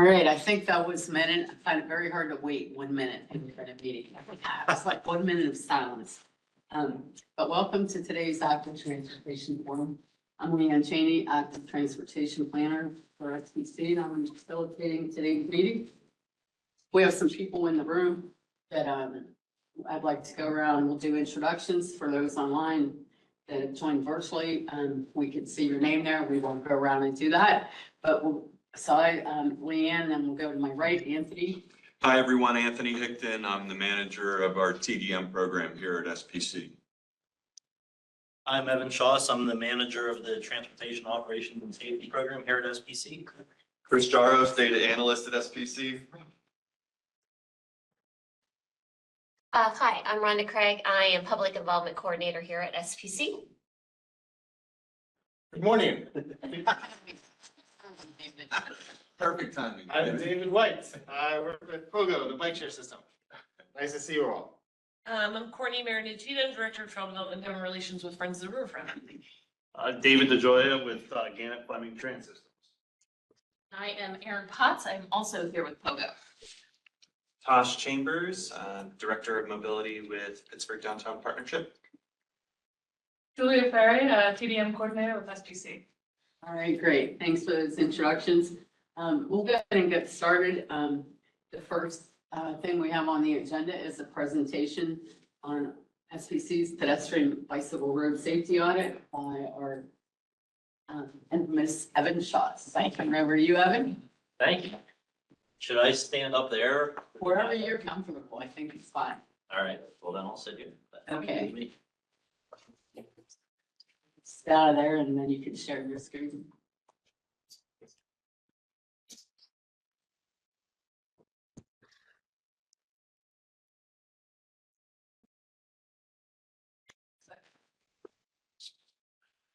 right, I think that was a minute. I find it very hard to wait 1 minute in a meeting. It's like 1 minute of silence. But welcome to today's active transportation forum. I'm Leanne Cheney, active transportation planner for XPC, and I'm facilitating today's meeting. We have some people in the room that I'd like to go around. We'll do introductions for those online that have joined virtually. We can see your name there. We won't go around and do that, but Leanne, then we'll go to my right, Anthony. Hi, everyone. Anthony Hickton. I'm the manager of our TDM program here at SPC. I'm Evan Shaws. I'm the manager of the Transportation Operations and Safety Program here at SPC. Chris Jaros, data analyst at SPC. Hi, I'm Rhonda Craig. I am Public Involvement Coordinator here at SPC. Good morning. Perfect timing. I'm David White. I work with Pogo, the bike share system. Nice to see you all. I'm Courtney Marinicino, Director of Travel Development and Government Relations with Friends of the Riverfront. David DeJoya with Gannett Fleming Train Systems. I am Erin Potts. I'm also here with Pogo. Tosh Chambers, Director of Mobility with Pittsburgh Downtown Partnership. Julia Ferry, TDM Coordinator with SPC. All right, great. Thanks for those introductions. We'll go ahead and get started. The first thing we have on the agenda is a presentation on SPC's pedestrian bicycle road safety audit by our infamous Evan Shaws. Thank you. Over to you, Evan. Thank you. Should I stand up there? Wherever you're comfortable, I think it's fine. All right, well then I'll sit here. Okay. Stay out of there and then you can share your screen.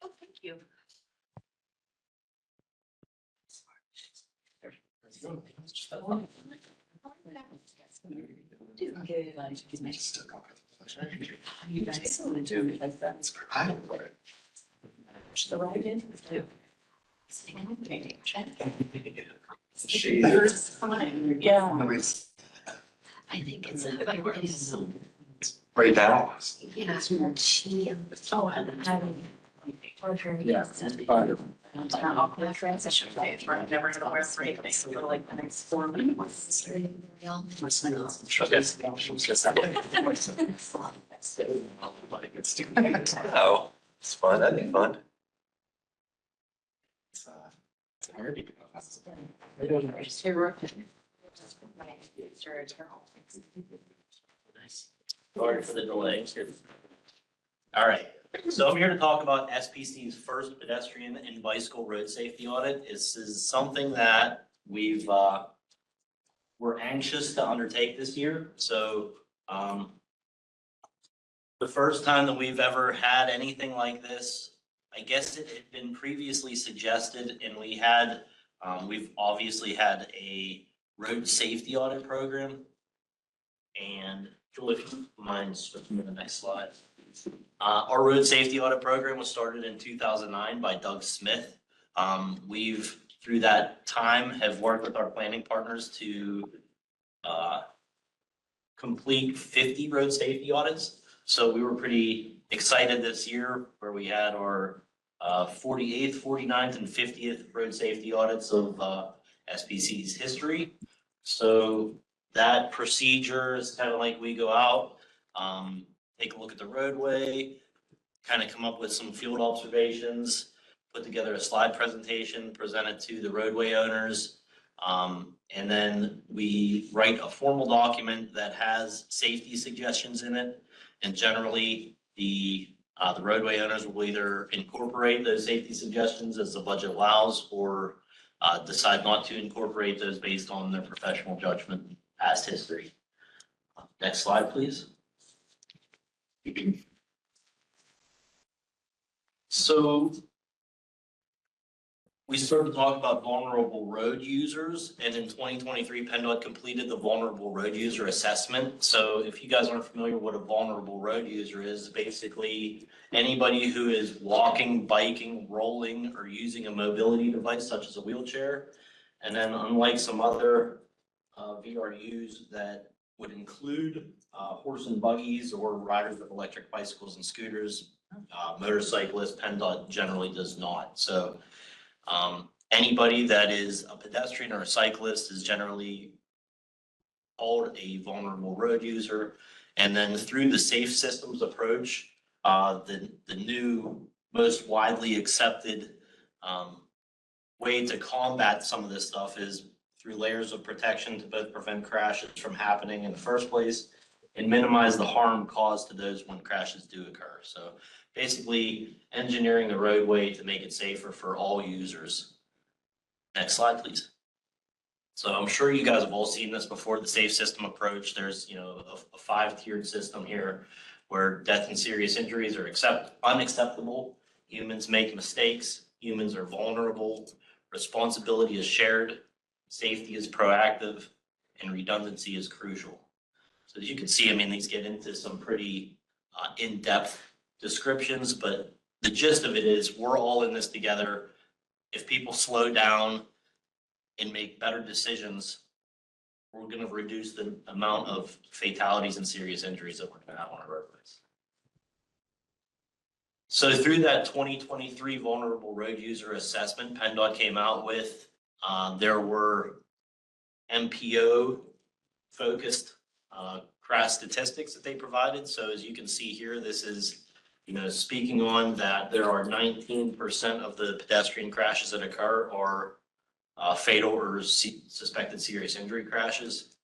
Oh, thank you. You guys do it like that. The right in too. Yeah. I think it's a. Right now. Yeah, she. Oh, I Yeah. The transition phase where I'm never gonna wear three things for like the next 4 weeks. Oh, it's fun. I think fun. Sorry for the delay. All right, so I'm here to talk about SPC's first pedestrian and bicycle road safety audit. This is something that we're anxious to undertake this year. So the first time that we've ever had anything like this, I guess it had been previously suggested, and we've obviously had a road safety audit program. And Julie, if you mind switching to the next slide. Our road safety audit program was started in 2009 by Doug Smith. We've, through that time, have worked with our planning partners to complete 50 road safety audits. So we were pretty excited this year where we had our 48th, 49th, and 50th road safety audits of SPC's history. So that procedure is kind of like we go out, take a look at the roadway, kind of come up with some field observations, put together a slide presentation, present it to the roadway owners. And then we write a formal document that has safety suggestions in it. And generally the roadway owners will either incorporate those safety suggestions as the budget allows, or decide not to incorporate those based on their professional judgment and past history. Next slide, please. So we started to talk about vulnerable road users, and in 2023, PennDOT completed the vulnerable road user assessment. So if you guys aren't familiar with what a vulnerable road user is, basically anybody who is walking, biking, rolling, or using a mobility device such as a wheelchair And then unlike some other VRUs that would include horse and buggies or riders with electric bicycles and scooters, motorcyclists, PennDOT generally does not. So anybody that is a pedestrian or a cyclist is generally called a vulnerable road user. And then through the safe systems approach, the new most widely accepted way to combat some of this stuff is through layers of protection to both prevent crashes from happening in the first place and minimize the harm caused to those when crashes do occur. So basically engineering the roadway to make it safer for all users. Next slide, please. So I'm sure you guys have all seen this before, the safe system approach. There's, a 5-tiered system here where death and serious injuries are unacceptable. Humans make mistakes. Humans are vulnerable. Responsibility is shared. Safety is proactive, and redundancy is crucial. So as you can see, these get into some pretty in-depth descriptions, but the gist of it is we're all in this together. If people slow down and make better decisions, we're going to reduce the amount of fatalities and serious injuries that we're going to have on our roadways. So through that 2023 vulnerable road user assessment PennDOT came out with, there were MPO focused crash statistics that they provided. So as you can see here, this is, speaking on that there are 19% of the pedestrian crashes that occur are fatal or suspected serious injury crashes.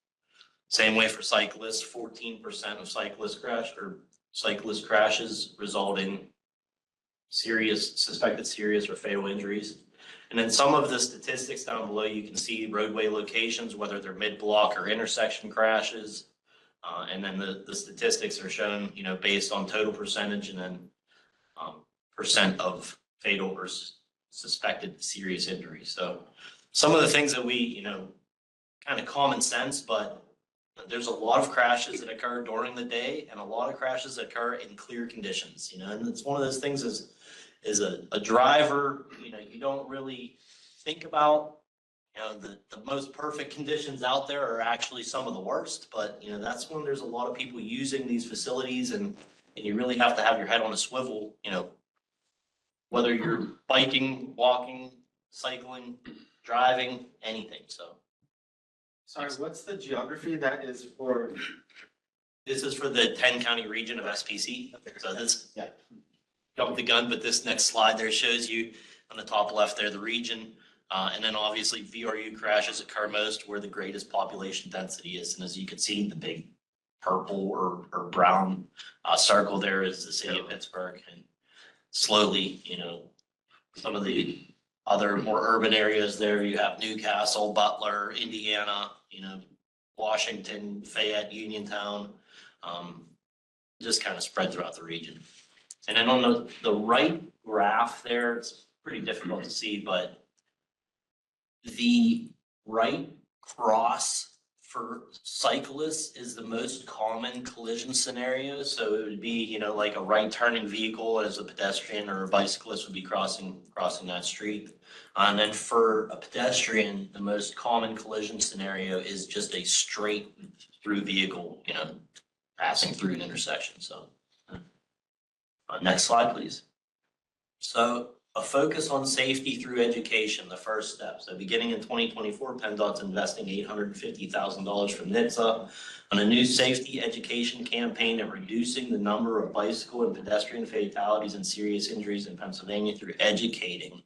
Same way for cyclists, 14% of cyclist crashes result in suspected serious or fatal injuries. And then some of the statistics down below, you can see roadway locations, whether they're mid-block or intersection crashes. And then the statistics are shown, based on total percentage and then percent of fatal or suspected serious injuries. So some of the things that we, kind of common sense, but there's a lot of crashes that occur during the day and a lot of crashes that occur in clear conditions, and it's one of those things is a driver, you don't really think about, the most perfect conditions out there are actually some of the worst, but that's when there's a lot of people using these facilities and you really have to have your head on a swivel, whether you're biking, walking, cycling, driving, anything, so. Sorry, what's the geography that is for? This is for the 10-county region of SPC. So this, jumped the gun, but this next slide there shows you on the top left there, the region. And then obviously VRU crashes occur most where the greatest population density is. And as you can see, the big purple or brown circle there is the city of Pittsburgh. And slowly, some of the other more urban areas there, you have Newcastle, Butler, Indiana, Washington, Fayette, Uniontown, just kind of spread throughout the region. And then on the right graph there, it's pretty difficult to see, but the right cross for cyclists is the most common collision scenario. So it would be, like a right turning vehicle as a pedestrian or a bicyclist would be crossing that street. And then for a pedestrian, the most common collision scenario is just a straight through vehicle, passing through an intersection. So next slide, please. So a focus on safety through education, the first step. So beginning in 2024, PennDOT's investing $850,000 from NHTSA on a new safety education campaign and reducing the number of bicycle and pedestrian fatalities and serious injuries in Pennsylvania through educating.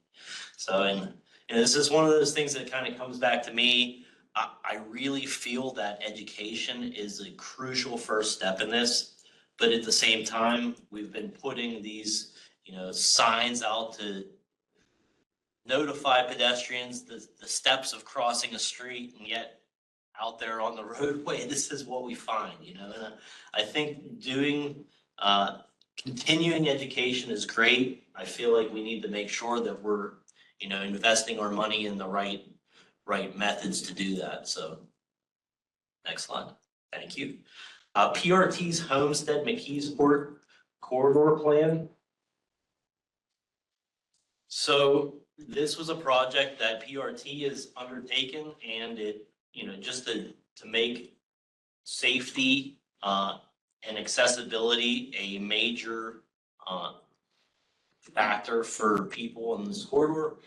So, and this is one of those things that kind of comes back to me. I really feel that education is a crucial first step in this, but at the same time, we've been putting these signs out to notify pedestrians the steps of crossing a street, and yet out there on the roadway, this is what we find, and I think doing continuing education is great. I feel like we need to make sure that we're, investing our money in the right methods to do that. So next slide. Thank you. PRT's Homestead McKeesport corridor plan. So this was a project that PRT has undertaken, and it, just to make safety and accessibility a major factor for people in this corridor.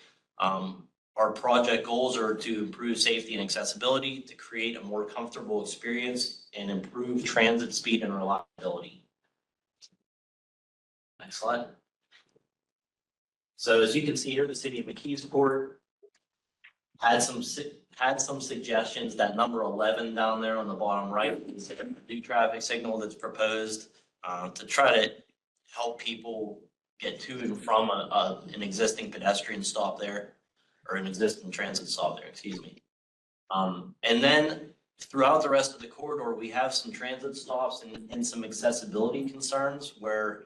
Our project goals are to improve safety and accessibility, to create a more comfortable experience, and improve transit speed and reliability. Next slide. So as you can see here, the city of McKeesport had some suggestions. That number 11 down there on the bottom right is a new traffic signal that's proposed to try to help people get to and from an existing pedestrian stop there, or an existing transit stop there, excuse me. And then throughout the rest of the corridor, we have some transit stops and some accessibility concerns where,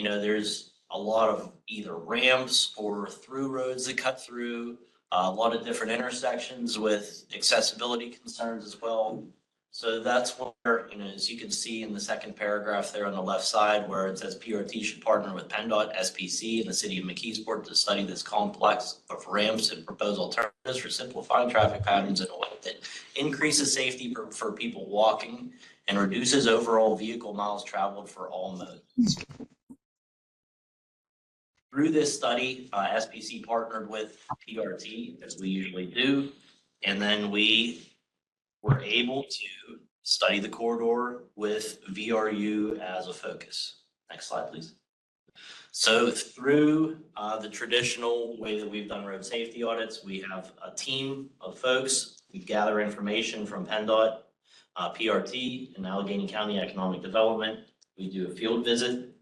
there's a lot of either ramps or through roads that cut through, a lot of different intersections with accessibility concerns as well. So that's where, as you can see in the second paragraph there on the left side, where it says PRT should partner with PennDOT, SPC, and the city of McKeesport to study this complex of ramps and propose alternatives for simplifying traffic patterns in a way that increases safety for people walking and reduces overall vehicle miles traveled for all modes. Through this study, SPC partnered with PRT, as we usually do, and then we were able to study the corridor with VRU as a focus. Next slide, please. So through the traditional way that we've done road safety audits, we have a team of folks. We gather information from PennDOT, PRT, and Allegheny County Economic Development. We do a field visit.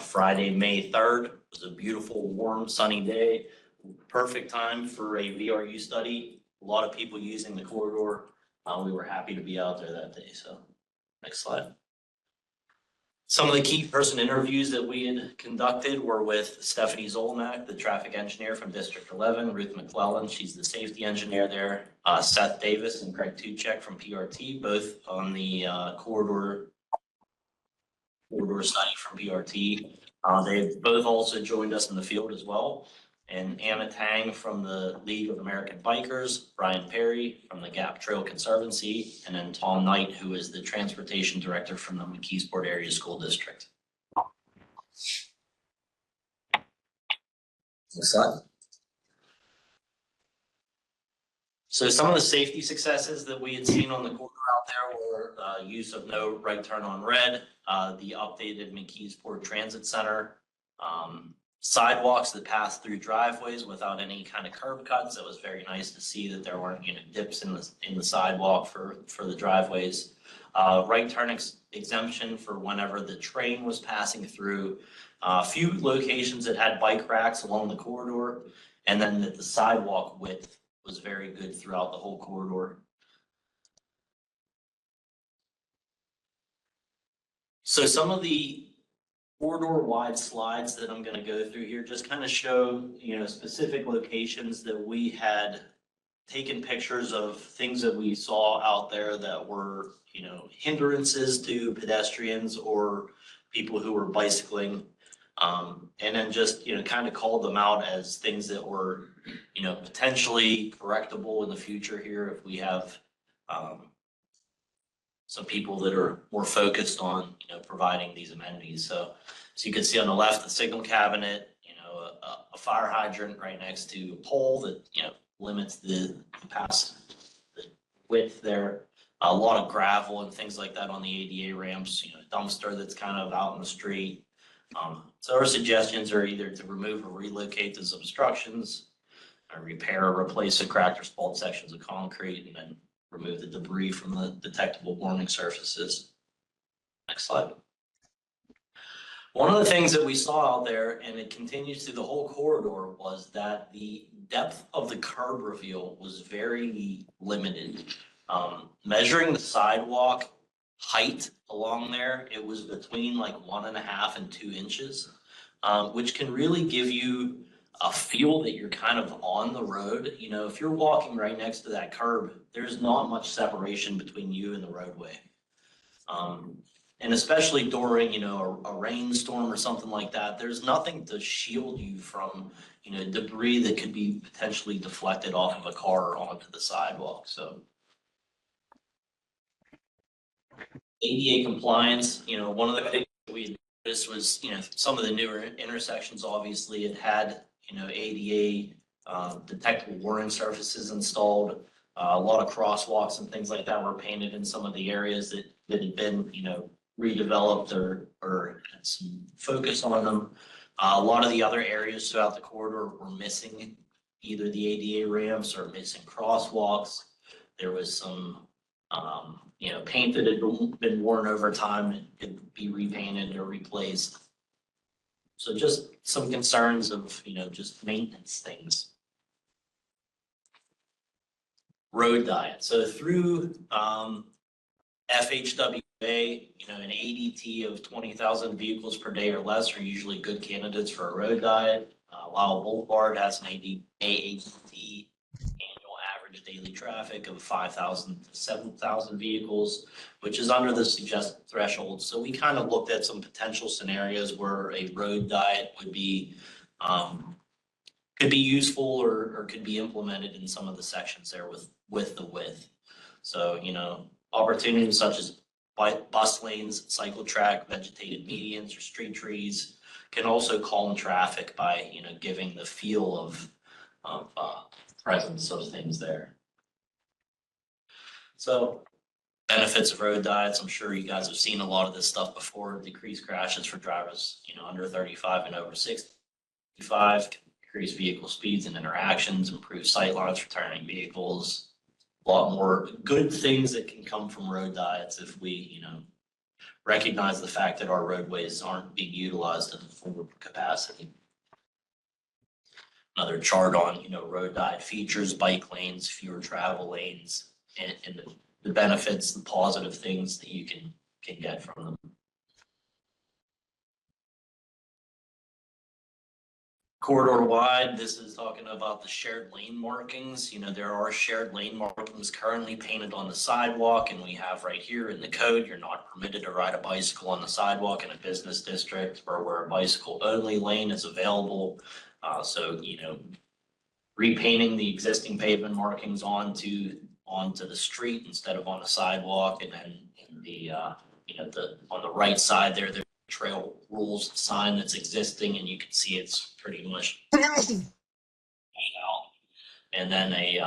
Friday, May 3rd was a beautiful, warm, sunny day. Perfect time for a VRU study. A lot of people using the corridor. We were happy to be out there that day. So next slide. Some of the key person interviews that we had conducted were with Stephanie Zolnak, the traffic engineer from District 11, Ruth McClellan, she's the safety engineer there, Seth Davis and Craig Tuchek from PRT, both on the corridor study from PRT. They've both also joined us in the field as well. And Anna Tang from the League of American Bikers, Brian Perry from the Gap Trail Conservancy, and then Tom Knight, who is the transportation director from the McKeesport Area School District. Next slide. So some of the safety successes that we had seen on the corridor out there were use of no right turn on red, the updated McKeesport Transit Center, sidewalks that pass through driveways without any kind of curb cuts. It was very nice to see that there weren't dips in the sidewalk for the driveways. Right turn exemption for whenever the train was passing through. A few locations that had bike racks along the corridor, and then that the sidewalk width was very good throughout the whole corridor. So some of the corridor-wide slides that I'm going to go through here just kind of show, specific locations that we had taken pictures of, things that we saw out there that were, hindrances to pedestrians or people who were bicycling. And then just, kind of called them out as things that were, potentially correctable in the future here if we have some people that are more focused on, providing these amenities. So you can see on the left, the signal cabinet, a fire hydrant right next to a pole that, limits the width there. A lot of gravel and things like that on the ADA ramps, a dumpster that's kind of out in the street. So our suggestions are either to remove or relocate those obstructions, or repair or replace the cracked or spalled sections of concrete, and then remove the debris from the detectable warning surfaces. Next slide. One of the things that we saw out there, and it continues through the whole corridor, was that the depth of the curb reveal was very limited. Measuring the sidewalk height along there, it was between like 1.5 and 2 inches, which can really give you a feel that you're kind of on the road. If you're walking right next to that curb, there's not much separation between you and the roadway. And especially during, a rainstorm or something like that, there's nothing to shield you from, debris that could be potentially deflected off of a car or onto the sidewalk, so. ADA compliance, one of the things that we noticed was, some of the newer intersections, obviously, it had, ADA detectable warning surfaces installed. A lot of crosswalks and things like that were painted in some of the areas that had been, redeveloped or had some focus on them. A lot of the other areas throughout the corridor were missing either the ADA ramps or missing crosswalks. There was some, paint that had been worn over time and could be repainted or replaced. So just some concerns of, just maintenance things. Road diet. So through FHWA, an ADT of 20,000 vehicles per day or less are usually good candidates for a road diet. Lowell Boulevard has an ADT annual average daily traffic of 5,000 to 7,000 vehicles, which is under the suggested threshold. So we kind of looked at some potential scenarios where a road diet would be could be useful or could be implemented in some of the sections there with the width. So, opportunities such as bus lanes, cycle track, vegetated medians or street trees can also calm traffic by, giving the feel of presence of things there. So benefits of road diets, I'm sure you guys have seen a lot of this stuff before. Decreased crashes for drivers, under 35 and over 65, increase vehicle speeds and interactions, improve sight lines for turning vehicles. A lot more good things that can come from road diets if we, recognize the fact that our roadways aren't being utilized at the full capacity. Another chart on, road diet features, bike lanes, fewer travel lanes, and the benefits, the positive things that you can get from them. Corridor wide, this is talking about the shared lane markings. There are shared lane markings currently painted on the sidewalk, and we have right here in the code, you're not permitted to ride a bicycle on the sidewalk in a business district or where a bicycle only lane is available. So, repainting the existing pavement markings onto the street instead of on the sidewalk, and then in the, on the right side there, trail rules sign that's existing, and you can see it's pretty much and then a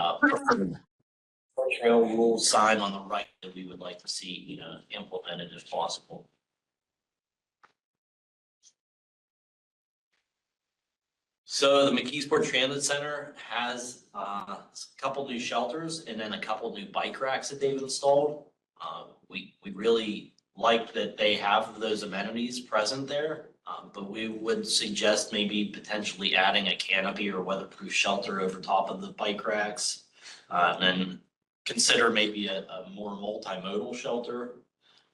trail rules sign on the right that we would like to see implemented if possible. So the McKeesport Transit Center has a couple new shelters and then a couple new bike racks that they've installed. We really like that they have those amenities present there, but we would suggest maybe potentially adding a canopy or weatherproof shelter over top of the bike racks. And then consider maybe a more multimodal shelter,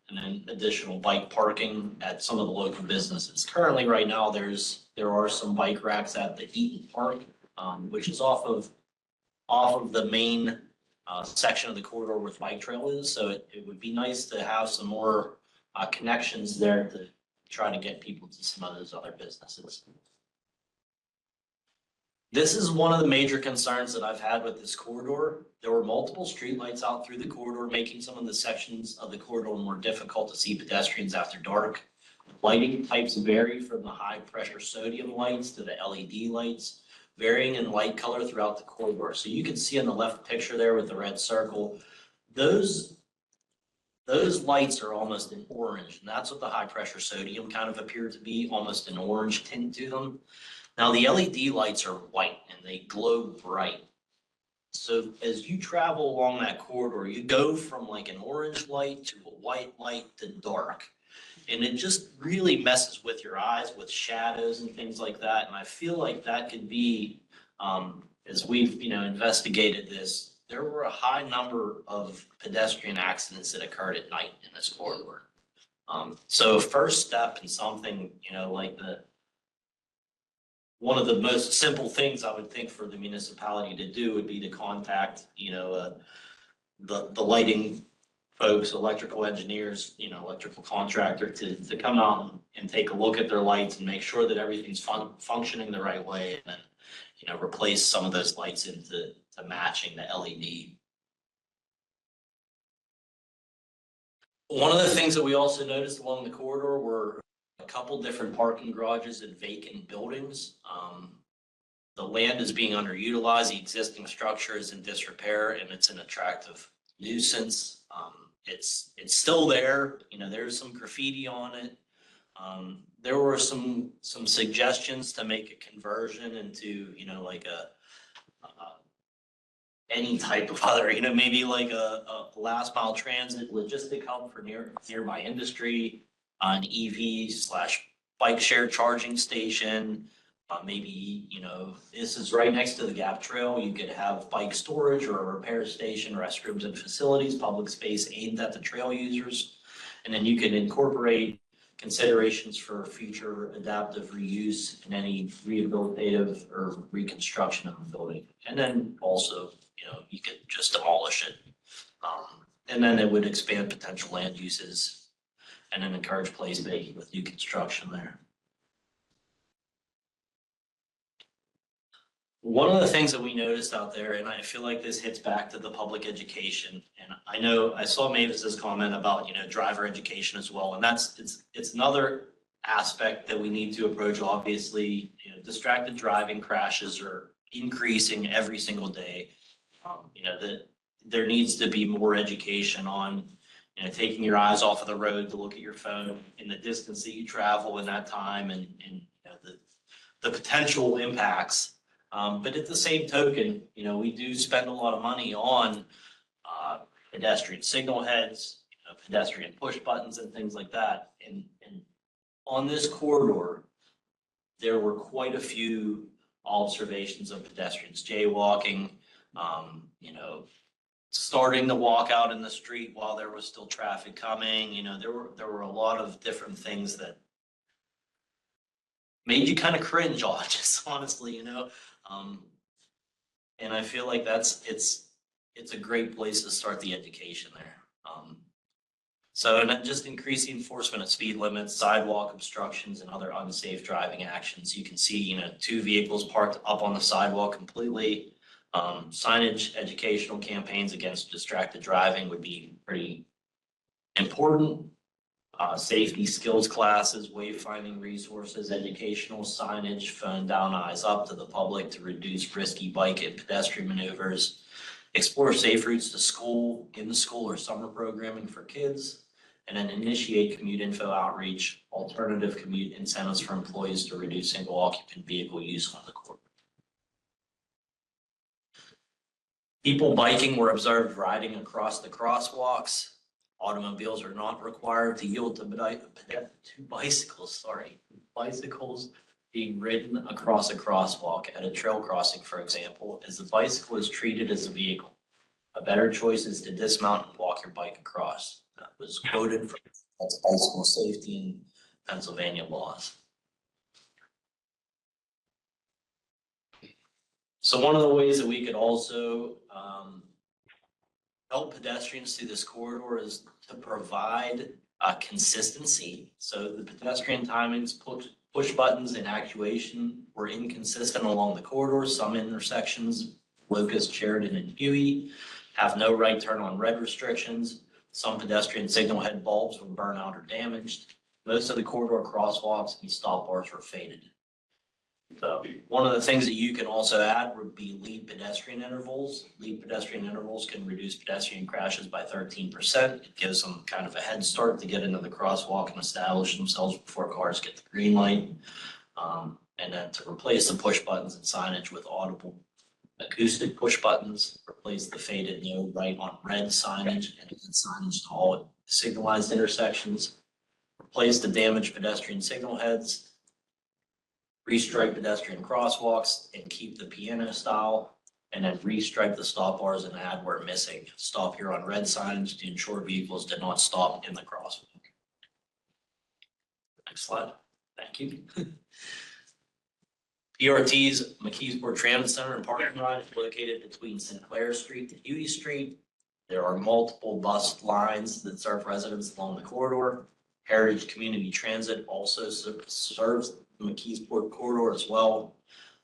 and then additional bike parking at some of the local businesses. Currently, right now, there are some bike racks at the Eaton Park, which is off of the main section of the corridor where the bike trail is. So it would be nice to have some more connections there to try to get people to some of those other businesses. This is one of the major concerns that I've had with this corridor. There were multiple streetlights out through the corridor, making some of the sections of the corridor more difficult to see pedestrians after dark. Lighting types vary from the high pressure sodium lights to the LED lights, varying in light color throughout the corridor. So you can see on the left picture there with the red circle, those lights are almost in orange, and that's what the high pressure sodium kind of appeared to be, almost an orange tint to them. Now the LED lights are white and they glow bright. So as you travel along that corridor, you go from like an orange light to a white light to dark. And it just really messes with your eyes with shadows and things like that. And I feel like that could be, as we've, investigated this, there were a high number of pedestrian accidents that occurred at night in this corridor. So first step in something, like one of the most simple things I would think for the municipality to do would be to contact, the lighting folks, electrical engineers, you know, electrical contractor to come out and take a look at their lights and make sure that everything's functioning the right way, and then, you know, replace some of those lights into matching the LED. One of the things that we also noticed along the corridor were a couple different parking garages in vacant buildings. The land is being underutilized, the existing structure is in disrepair, and it's an attractive nuisance. It's still there, you know, there's some graffiti on it. There were some suggestions to make a conversion into, you know, like any type of other, you know, maybe like a last mile transit logistic hub for nearby industry, an EV/bike share charging station. Maybe, you know, this is right next to the Gap Trail. You could have bike storage or a repair station, restrooms and facilities, public space aimed at the trail users. And then you could incorporate considerations for future adaptive reuse and any rehabilitative or reconstruction of the building. And then also, you know, you could just demolish it. And then it would expand potential land uses and then encourage placemaking with new construction there. One of the things that we noticed out there, and I feel like this hits back to the public education, and I know I saw Mavis's comment about, you know, driver education as well, and it's another aspect that we need to approach. Obviously, you know, distracted driving crashes are increasing every single day. You know, that there needs to be more education on, you know, taking your eyes off of the road to look at your phone in the distance that you travel in that time, and you know, the potential impacts. But at the same token, you know, we do spend a lot of money on pedestrian signal heads, you know, pedestrian push buttons and things like that. And on this corridor, there were quite a few observations of pedestrians jaywalking, you know, starting to walk out in the street while there was still traffic coming. You know, there were a lot of different things that made you kind of cringe on, just honestly, you know. And I feel like it's a great place to start the education there. So, and then just increasing enforcement of speed limits, sidewalk obstructions, and other unsafe driving actions. You can see, you know, 2 vehicles parked up on the sidewalk completely. Signage, educational campaigns against distracted driving would be pretty important. Safety skills classes, wayfinding resources, educational signage, phone down, eyes up to the public to reduce risky bike and pedestrian maneuvers, explore safe routes to school, in the school or summer programming for kids, and then initiate commute info outreach, alternative commute incentives for employees to reduce single occupant vehicle use on the corridor. People biking were observed riding across the crosswalks. Automobiles are not required to yield to bicycles, bicycles being ridden across a crosswalk at a trail crossing, for example, as the bicycle is treated as a vehicle. A better choice is to dismount and walk your bike across. That was quoted from bicycle safety in Pennsylvania laws. So one of the ways that we could also help pedestrians through this corridor is to provide consistency. So the pedestrian timings, push buttons, and actuation were inconsistent along the corridor. Some intersections, Locust, Sheridan, and Huey, have no right turn on red restrictions. Some pedestrian signal head bulbs were burnt out or damaged. Most of the corridor crosswalks and stop bars were faded. So one of the things that you can also add would be lead pedestrian intervals. Lead pedestrian intervals can reduce pedestrian crashes by 13%. It gives them kind of a head start to get into the crosswalk and establish themselves before cars get the green light. And then to replace the push buttons and signage with audible acoustic push buttons, replace the faded no right on red signage and signage to all signalized intersections, replace the damaged pedestrian signal heads, restripe pedestrian crosswalks and keep the piano style, and then restripe the stop bars and add where missing. Stop here on red signs to ensure vehicles did not stop in the crosswalk. Next slide. Thank you. PRT's McKeesport Transit Center and parking lot is located between Sinclair Street and Huey Street. There are multiple bus lines that serve residents along the corridor. Heritage Community Transit also serves the McKeesport corridor as well.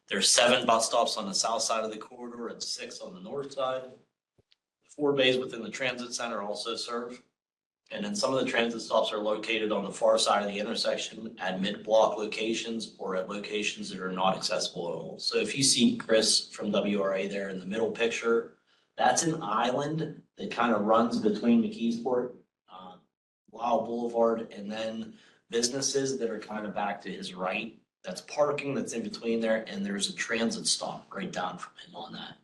There's 7 bus stops on the south side of the corridor and 6 on the north side. 4 bays within the transit center also serve. And then some of the transit stops are located on the far side of the intersection at mid-block locations or at locations that are not accessible at all. So if you see Chris from WRA there in the middle picture, that's an island that kind of runs between McKeesport, Lyle Boulevard, and then businesses that are kind of back to his right. That's parking that's in between there, and there's a transit stop right down from him on that.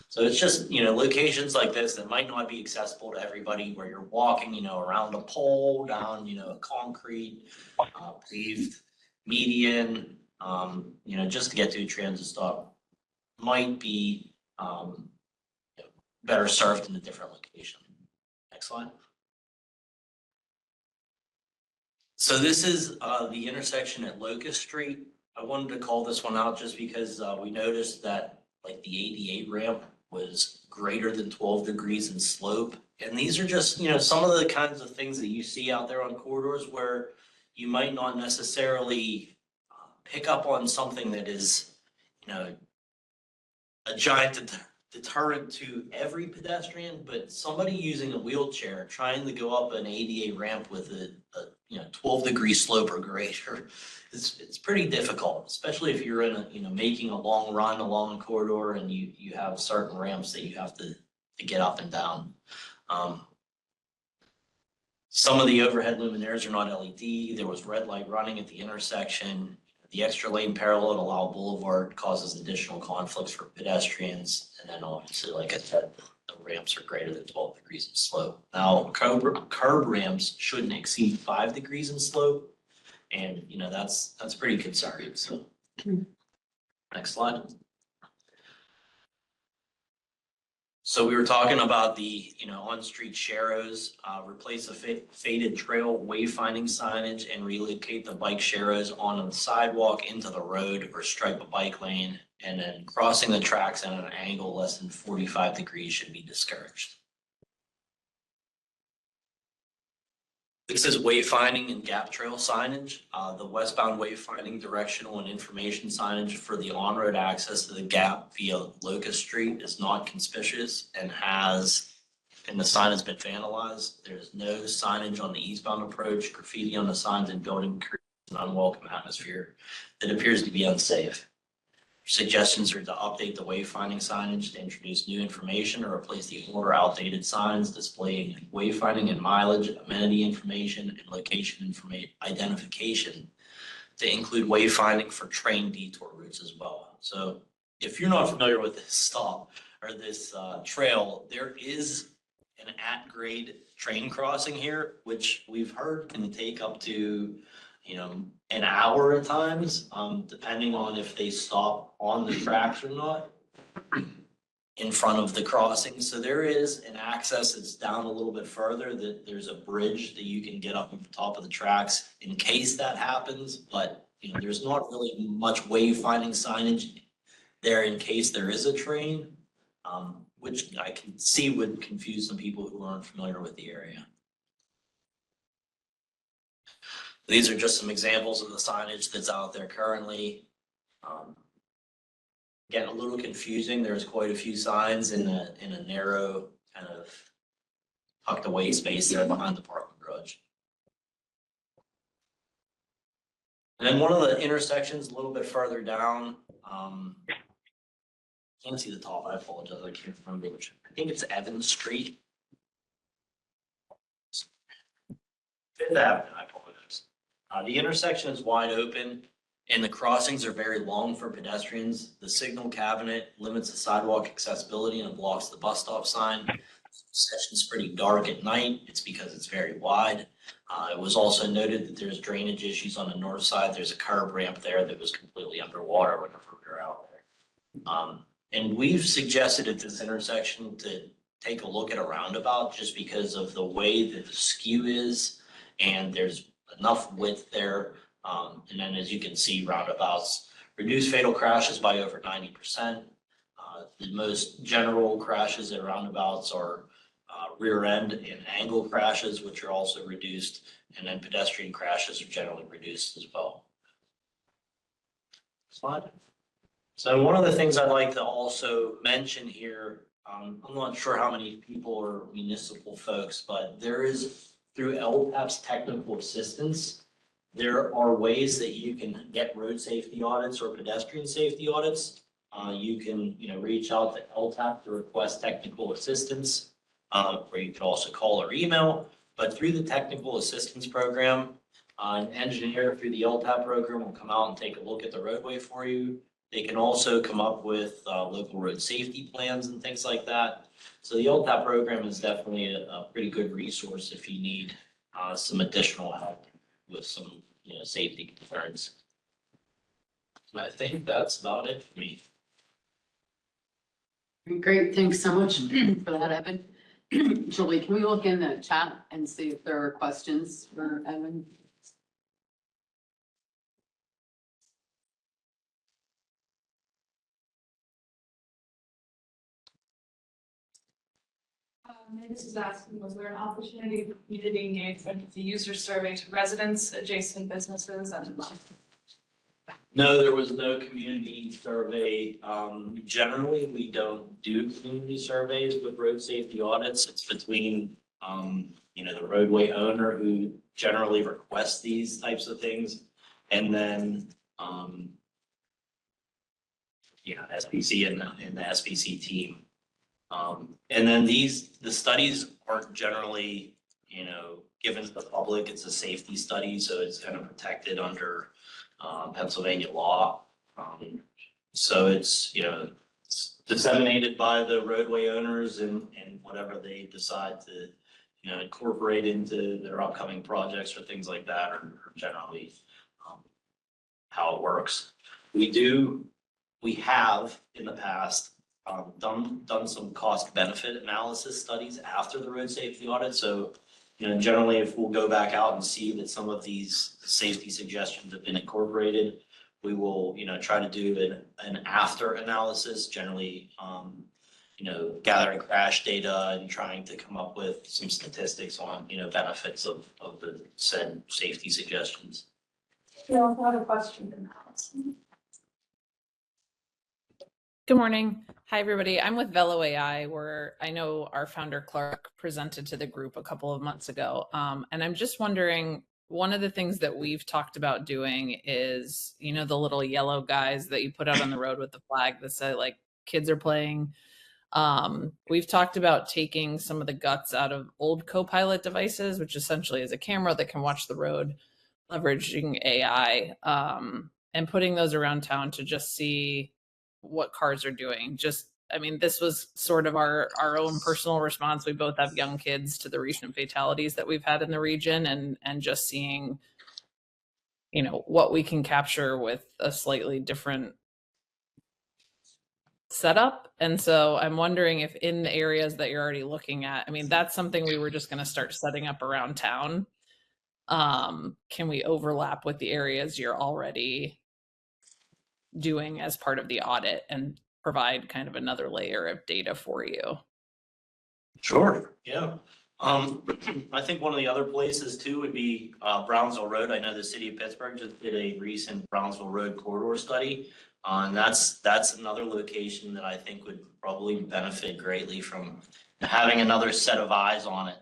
So it's just, locations like this that might not be accessible to everybody, where you're walking, around a pole, down, a concrete, paved median, just to get to a transit stop might be better served in a different location. Next slide. So this is the intersection at Locust Street. I wanted to call this one out just because we noticed that like the ADA ramp was greater than 12 degrees in slope. And these are just, some of the kinds of things that you see out there on corridors where you might not necessarily pick up on something that is, a giant deterrent to every pedestrian, but somebody using a wheelchair trying to go up an ADA ramp with a 12-degree slope or greater, it's pretty difficult, especially if you're in making a long run along a corridor and you have certain ramps that you have to get up and down. Some of the overhead luminaires are not LED. There was red light running at the intersection. The extra lane parallel to Lyle Boulevard causes additional conflicts for pedestrians. And then obviously, like I said, the ramps are greater than 12 degrees in slope. Now, curb ramps shouldn't exceed 5 degrees in slope. And, that's pretty concerning. So next slide. So we were talking about the, on-street sharrows, replace the faded trail wayfinding signage and relocate the bike sharrows on the sidewalk into the road or stripe a bike lane. And then crossing the tracks at an angle less than 45 degrees should be discouraged. This is wayfinding and gap trail signage. The westbound wayfinding directional and information signage for the on-road access to the gap via Locust Street is not conspicuous and the sign has been vandalized. There's no signage on the eastbound approach, graffiti on the signs, and building creates an unwelcome atmosphere that appears to be unsafe. Suggestions are to update the wayfinding signage to introduce new information or replace the older outdated signs displaying wayfinding and mileage, amenity information, and location identification to include wayfinding for train detour routes as well. So if you're not familiar with this stop or this trail, there is an at-grade train crossing here, which we've heard can take up to an hour at times, depending on if they stop on the tracks or not in front of the crossing. So there is an access that's down a little bit further, that there's a bridge that you can get up on the top of the tracks in case that happens. But there's not really much wayfinding signage there in case there is a train, which I can see would confuse some people who aren't familiar with the area. These are just some examples of the signage that's out there currently. Again, a little confusing. There's quite a few signs in a narrow kind of tucked away space there behind the parking garage. And then one of the intersections a little bit further down, can't see the top, I apologize, I can't remember which. I think it's Evans Street. Fifth Avenue, I apologize. The intersection is wide open and the crossings are very long for pedestrians. The signal cabinet limits the sidewalk accessibility and blocks the bus stop sign. The section's pretty dark at night. It's because it's very wide. It was also noted that there's drainage issues on the north side. There's a curb ramp there that was completely underwater whenever we were out there. And we've suggested at this intersection to take a look at a roundabout just because of the way that the skew is, and there's enough width there. And then as you can see, roundabouts reduce fatal crashes by over 90%. The most general crashes at roundabouts are rear end and angle crashes, which are also reduced, and then pedestrian crashes are generally reduced as well. Slide. So one of the things I'd like to also mention here, I'm not sure how many people are municipal folks, but there is, through LTAP's technical assistance, there are ways that you can get road safety audits or pedestrian safety audits. You can, reach out to LTAP to request technical assistance, or you can also call or email. But through the technical assistance program, an engineer through the LTAP program will come out and take a look at the roadway for you. They can also come up with local road safety plans and things like that. So the LTAP program is definitely a pretty good resource if you need some additional help with some, safety concerns. I think that's about it for me. Great, thanks so much for that, Evan. Julie, can we look in the chat and see if there are questions for Evan? This is asking, was there an opportunity for you to engage with the user survey to residents, adjacent businesses, and No, there was no community survey. Generally, we don't do community surveys with road safety audits. It's between, the roadway owner who generally requests these types of things. And then, SPC and the SPC team. And then the studies aren't generally, given to the public. It's a safety study, so it's kind of protected under Pennsylvania law. So it's, it's disseminated by the roadway owners and whatever they decide to, incorporate into their upcoming projects or things like that are generally how it works. We have in the past done some cost benefit analysis studies after the road safety audit. So, generally if we'll go back out and see that some of these safety suggestions have been incorporated, we will, try to do an after analysis, generally, gathering crash data and trying to come up with some statistics on, benefits of the said safety suggestions. I have a question in house. Good morning. Hi, everybody. I'm with Velo AI, where I know our founder, Clark, presented to the group a couple of months ago. And I'm just wondering, one of the things that we've talked about doing is, the little yellow guys that you put out on the road with the flag that say, like, kids are playing. We've talked about taking some of the guts out of old Copilot devices, which essentially is a camera that can watch the road, leveraging AI, and putting those around town to just see what cars are doing. This was sort of our own personal response. We both have young kids to the recent fatalities that we've had in the region, and just seeing, what we can capture with a slightly different setup. And so I'm wondering if in the areas that you're already looking at, that's something we were just going to start setting up around town. Can we overlap with the areas you're already doing as part of the audit and provide kind of another layer of data for you? Sure. Yeah. I think one of the other places too would be Brownsville Road. I know the city of Pittsburgh just did a recent Brownsville Road corridor study. And that's another location that I think would probably benefit greatly from having another set of eyes on it.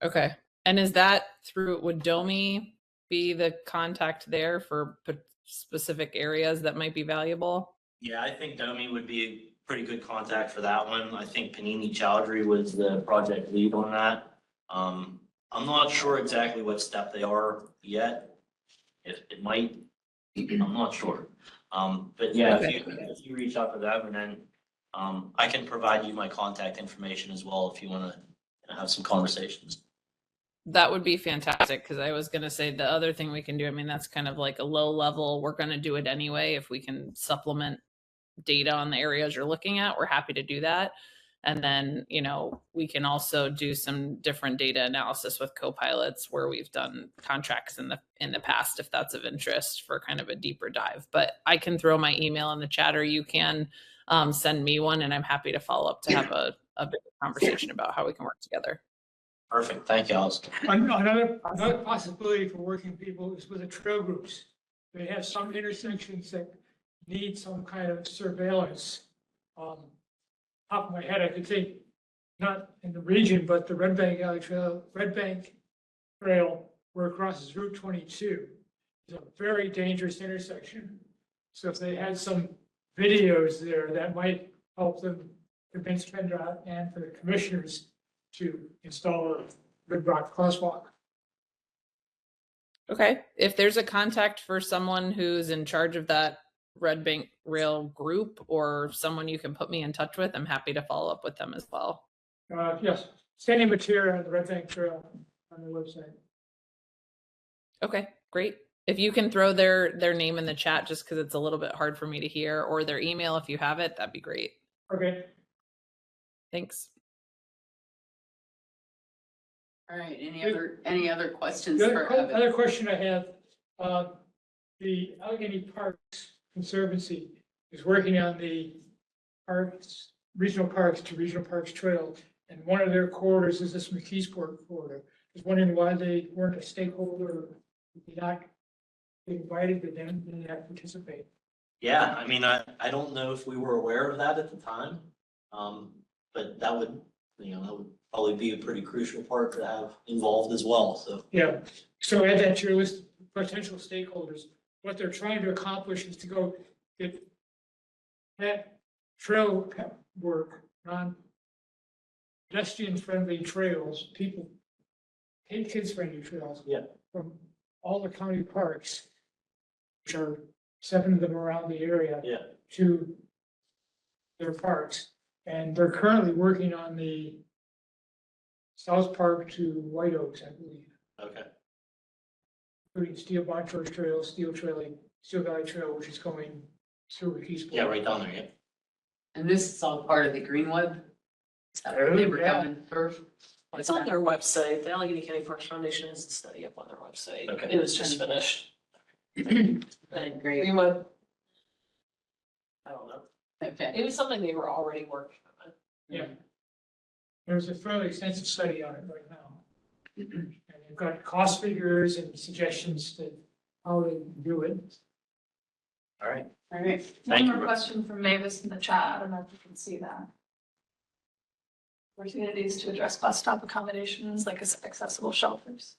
Okay. And is that would Domi be the contact there for specific areas that might be valuable? Yeah, I think Domi would be a pretty good contact for that one. I think Panini Chowdhury was the project lead on that. I'm not sure exactly what step they are yet. If it might, I'm not sure. But yeah, Okay. if you reach out to them, and then I can provide you my contact information as well if you want to have some conversations. That would be fantastic, because I was going to say the other thing we can do, that's kind of like a low level, we're going to do it anyway. If we can supplement data on the areas you're looking at, we're happy to do that. And then, we can also do some different data analysis with Copilots where we've done contracts in the past, if that's of interest for kind of a deeper dive. But I can throw my email in the chat, or you can. send me one, and I'm happy to follow up to have a bigger conversation about how we can work together. Perfect, thank you, Alice. Another possibility for working people is with the trail groups. They have some intersections that need some kind of surveillance. Top of my head, I could think, not in the region, but the Red Bank Alley Trail, Red Bank Trail, where it crosses Route 22, is a very dangerous intersection. So if they had some videos there, that might help them convince PennDOT and for the commissioners to install a Red Rock crosswalk. Okay, if there's a contact for someone who's in charge of that Red Bank Rail group or someone you can put me in touch with, I'm happy to follow up with them as well. Yes, standing material on the Red Bank Trail on the website. Okay, great. If you can throw their name in the chat, just because it's a little bit hard for me to hear, or their email if you have it, that'd be great. Okay. Thanks. All right, any other questions The for other Evan? other question I have, the Allegheny Parks Conservancy is working on the parks, regional parks to regional parks trail. And one of their corridors is this McKeesport corridor. I was wondering why they weren't a stakeholder, did not get invited, but then did not participate. Yeah, I mean, I don't know if we were aware of that at the time. But that would, that would probably be a pretty crucial part to have involved as well, so. Yeah, so add that to your list of potential stakeholders. What they're trying to accomplish is to go get that trail work on pedestrian-friendly trails, kids-friendly trails. Yeah. From all the county parks, which are 7 of them around the area. Yeah. To their parks. And they're currently working on the South Park to White Oaks, I believe, Okay. including Steel Bonchorge Trail, Steel Valley Trail, which is going through Keys. Yeah, right down there, yeah. And this is all part of the Greenwood? Is that what they were Yeah. coming through? It's on their website. The Allegheny County Parks Foundation has a study up on their website. Okay. It was just finished. Great, Greenwood. I don't know. okay. It was something they were already working on. Yeah. There's a fairly extensive study on it right now. And they've got cost figures and suggestions to how to do it. All right. All right, Thank One you. more question from Mavis in the chat. I don't know if you can see that. Opportunities to address bus stop accommodations like accessible shelters.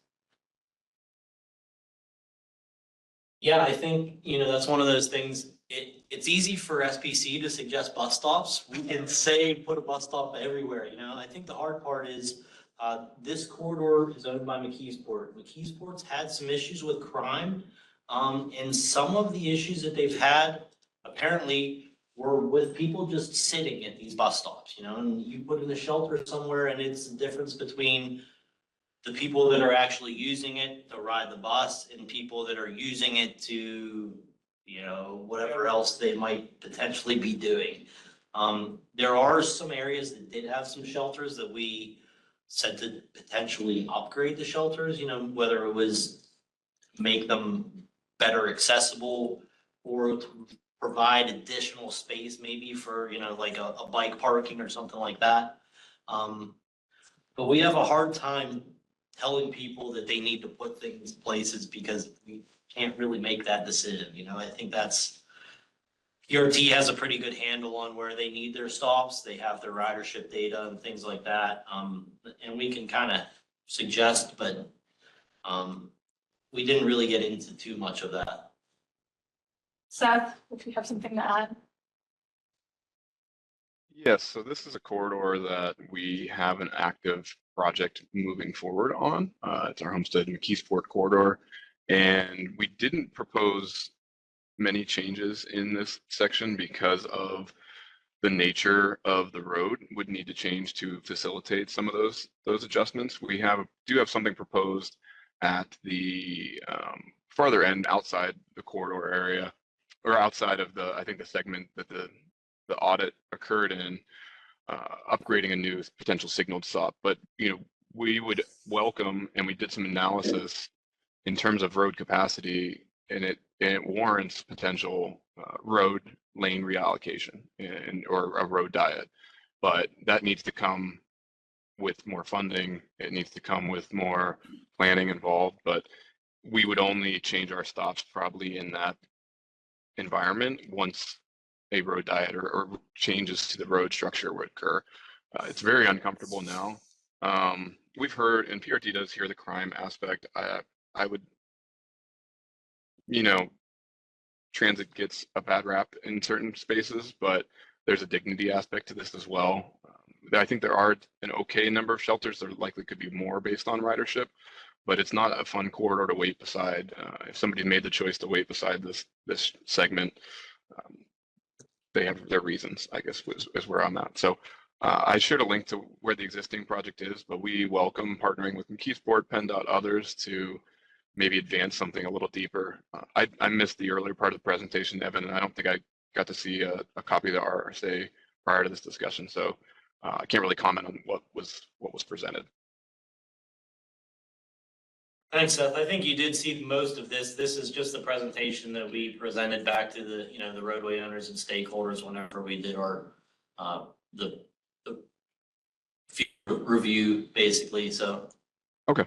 Yeah, I think, that's one of those things, it's easy for SPC to suggest bus stops. We can say, put a bus stop everywhere, I think the hard part is, this corridor is owned by McKeesport. McKeesport's had some issues with crime. And some of the issues that they've had apparently were with people just sitting at these bus stops, and you put in a shelter somewhere and it's the difference between the people that are actually using it to ride the bus and people that are using it to, whatever else they might potentially be doing. There are some areas that did have some shelters that we said to potentially upgrade the shelters, whether it was make them better accessible or to provide additional space maybe for, like a bike parking or something like that. But we have a hard time telling people that they need to put things places because we can't really make that decision, I think that's, PRT has a pretty good handle on where they need their stops. They have their ridership data and things like that. And we can kind of suggest, but we didn't really get into too much of that. Seth, if you have something to add. Yes, so this is a corridor that we have an active project moving forward on. It's our Homestead McKeesport corridor. And we didn't propose many changes in this section because of the nature of the road would need to change to facilitate some of those adjustments. We do have something proposed at the farther end outside the corridor area, or outside of I think the segment that the audit occurred in, upgrading a new potential signaled stop. But we would welcome, and we did some analysis in terms of road capacity, and it warrants potential road lane reallocation or a road diet. But that needs to come with more funding. It needs to come with more planning involved. But we would only change our stops probably in that environment once a road diet or changes to the road structure would occur. It's very uncomfortable now. We've heard, and PRT does hear the crime aspect. I would, you know, transit gets a bad rap in certain spaces, but there's a dignity aspect to this as well. I think there are an okay number of shelters. There likely could be more based on ridership, but it's not a fun corridor to wait beside. If somebody made the choice to wait beside this segment, they have their reasons, I guess, is where I'm at. So I shared a link to where the existing project is, but we welcome partnering with McKeesport, PennDOT, others to maybe advance something a little deeper. I missed the earlier part of the presentation, Evan, and I don't think I got to see a copy of the RSA prior to this discussion. So I can't really comment on what was presented. Thanks, Seth. I think you did see most of this. This is just the presentation that we presented back to the, the roadway owners and stakeholders whenever we did our, the review, basically, so. Okay.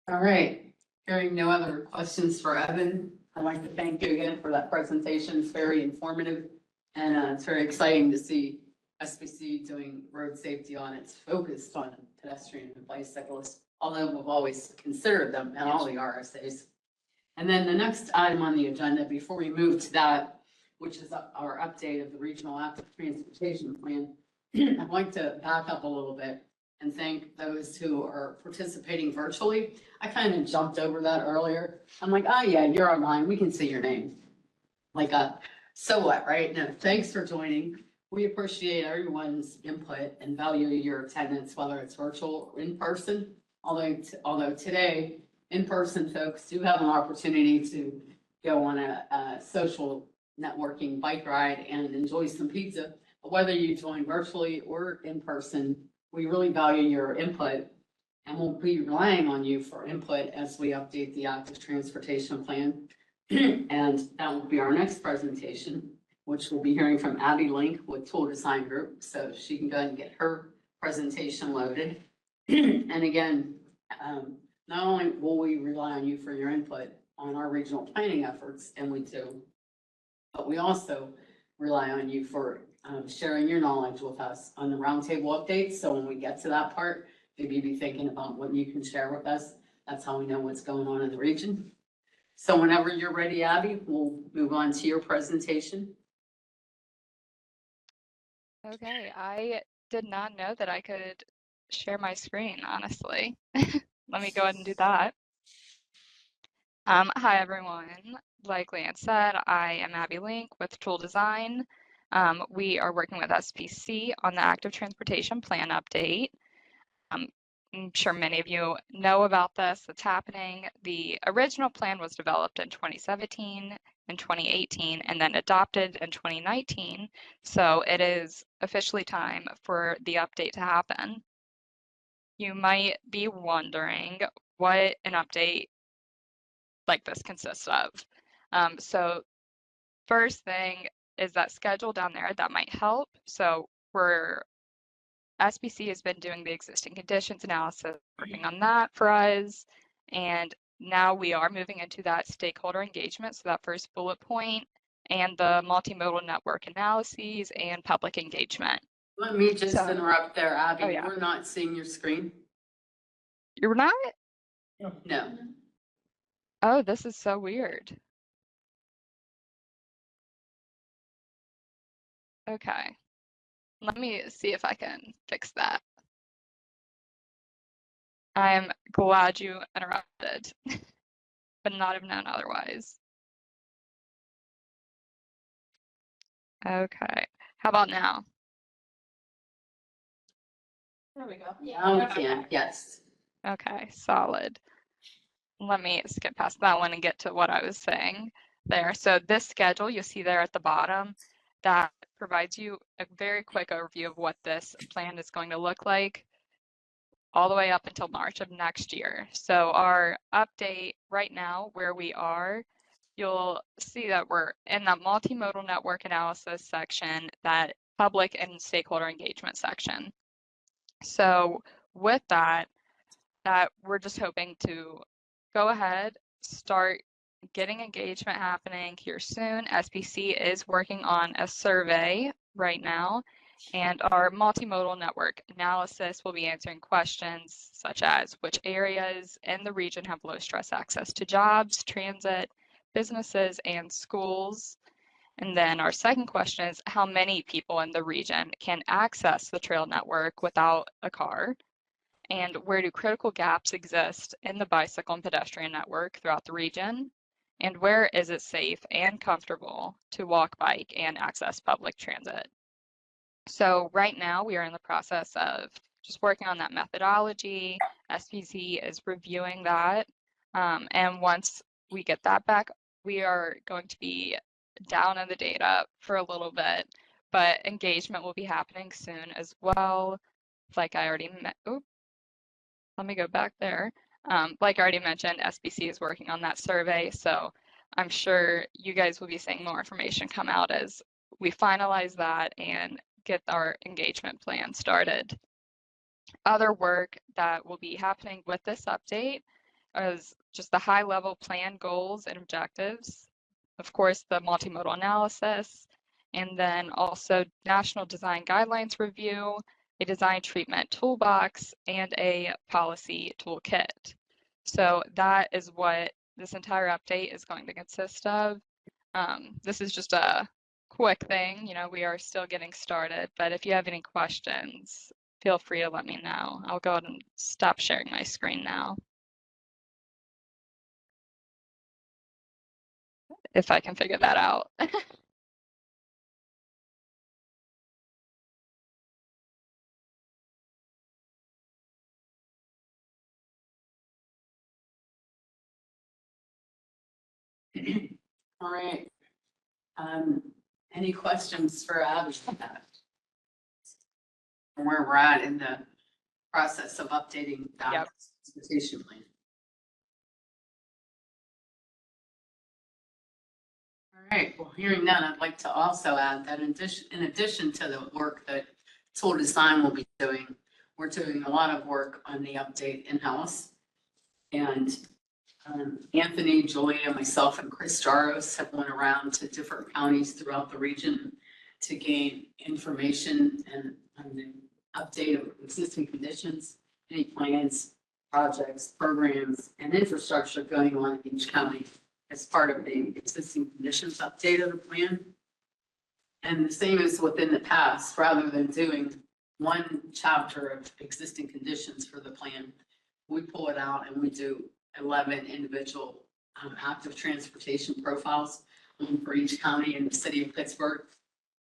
All right, hearing no other questions for Evan, I'd like to thank you again for that presentation. It's very informative, and it's very exciting to see SBC doing road safety audits focused on pedestrian and bicyclists, although we've always considered them in all the RSAs. And then the next item on the agenda, before we move to that, which is our update of the Regional Active Transportation Plan, I'd like to back up a little bit and thank those who are participating virtually. I kind of jumped over that earlier. I'm like, oh yeah, you're online, we can see your name. Like, so what, right? No, thanks for joining. We appreciate everyone's input and value your attendance, whether it's virtual or in person. Although today, in-person folks do have an opportunity to go on a social networking bike ride and enjoy some pizza. But whether you join virtually or in person, we really value your input, and we'll be relying on you for input as we update the active transportation plan. And that will be our next presentation, which we'll be hearing from Abby Link with Tool Design Group. So she can go ahead and get her presentation loaded. And again, not only will we rely on you for your input on our regional planning efforts, and we do, but we also rely on you for sharing your knowledge with us on the roundtable updates. So when we get to that part, maybe be thinking about what you can share with us. That's how we know what's going on in the region. So whenever you're ready, Abby, we'll move on to your presentation. Okay, I did not know that I could share my screen, honestly. Let me go ahead and do that. Hi, everyone. Like Leanne said, I am Abby Link with Tool Design. We are working with SPC on the Active Transportation Plan update. I'm sure many of you know about this. It's happening. The original plan was developed in 2017 and 2018 and then adopted in 2019. So it is officially time for the update to happen. You might be wondering what an update like this consists of. So first thing is that schedule down there that might help. So SBC has been doing the existing conditions analysis, working on that for us. And now we are moving into that stakeholder engagement. So that first bullet point and the multimodal network analyses and public engagement. Let me just interrupt there, Abby. Oh, yeah. We're not seeing your screen. You're not? No. Oh, this is so weird. Okay. Let me see if I can fix that. I am glad you interrupted, but not have known otherwise. Okay. How about now? There we go. Yeah, we can, yes. Okay, solid. Let me skip past that one and get to what I was saying there. So this schedule you'll see there at the bottom, that provides you a very quick overview of what this plan is going to look like. all the way up until March of next year. So our update right now, where we are, you'll see that we're in that multimodal network analysis section, that public and stakeholder engagement section. So with that we're just hoping to go ahead, start getting engagement happening here soon. SPC is working on a survey right now, and our multimodal network analysis will be answering questions such as which areas in the region have low stress access to jobs, transit, businesses, and schools. And then our second question is how many people in the region can access the trail network without a car? And where do critical gaps exist in the bicycle and pedestrian network throughout the region? And where is it safe and comfortable to walk, bike, and access public transit? So right now we are in the process of just working on that methodology. SPC is reviewing that. And once we get that back, we are going to be down in the data for a little bit, but engagement will be happening soon as well. Like I already let me go back there. Like I already mentioned, SPC is working on that survey, so I'm sure you guys will be seeing more information come out as we finalize that and get our engagement plan started. Other work that will be happening with this update is just the high-level plan goals and objectives, of course, the multimodal analysis, and then also national design guidelines review, a design treatment toolbox, and a policy toolkit. So that is what this entire update is going to consist of. This is just a quick thing, we are still getting started, but if you have any questions, feel free to let me know. I'll go ahead and stop sharing my screen now. If I can figure that out. All right. Any questions for Abby? Where we're at in the process of updating the transportation plan. All right, well, hearing none, I'd like to also add that in addition to the work that Tool Design will be doing, we're doing a lot of work on the update in-house. And Anthony, Julia, myself, and Chris Jaros have went around to different counties throughout the region to gain information and the update of existing conditions, any plans, projects, programs, and infrastructure going on in each county as part of the existing conditions update of the plan. And the same as within the past, rather than doing one chapter of existing conditions for the plan, we pull it out and we do 11 individual active transportation profiles for each county in the city of Pittsburgh.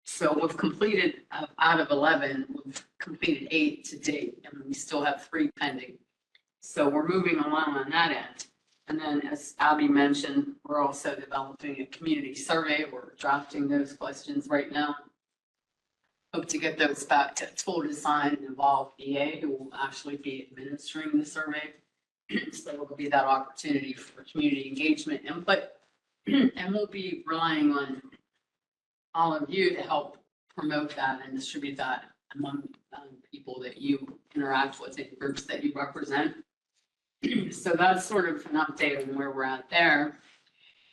So we've completed, out of 11, we've completed 8 to date, and we still have 3 pending. So we're moving along on that end. And then, as Abby mentioned, we're also developing a community survey. We're drafting those questions right now. Hope to get those back to Tool Design and involve EA, who will actually be administering the survey. So it will be that opportunity for community engagement input. And we'll be relying on all of you to help promote that and distribute that among people that you interact with and groups that you represent. So that's sort of an update on where we're at there.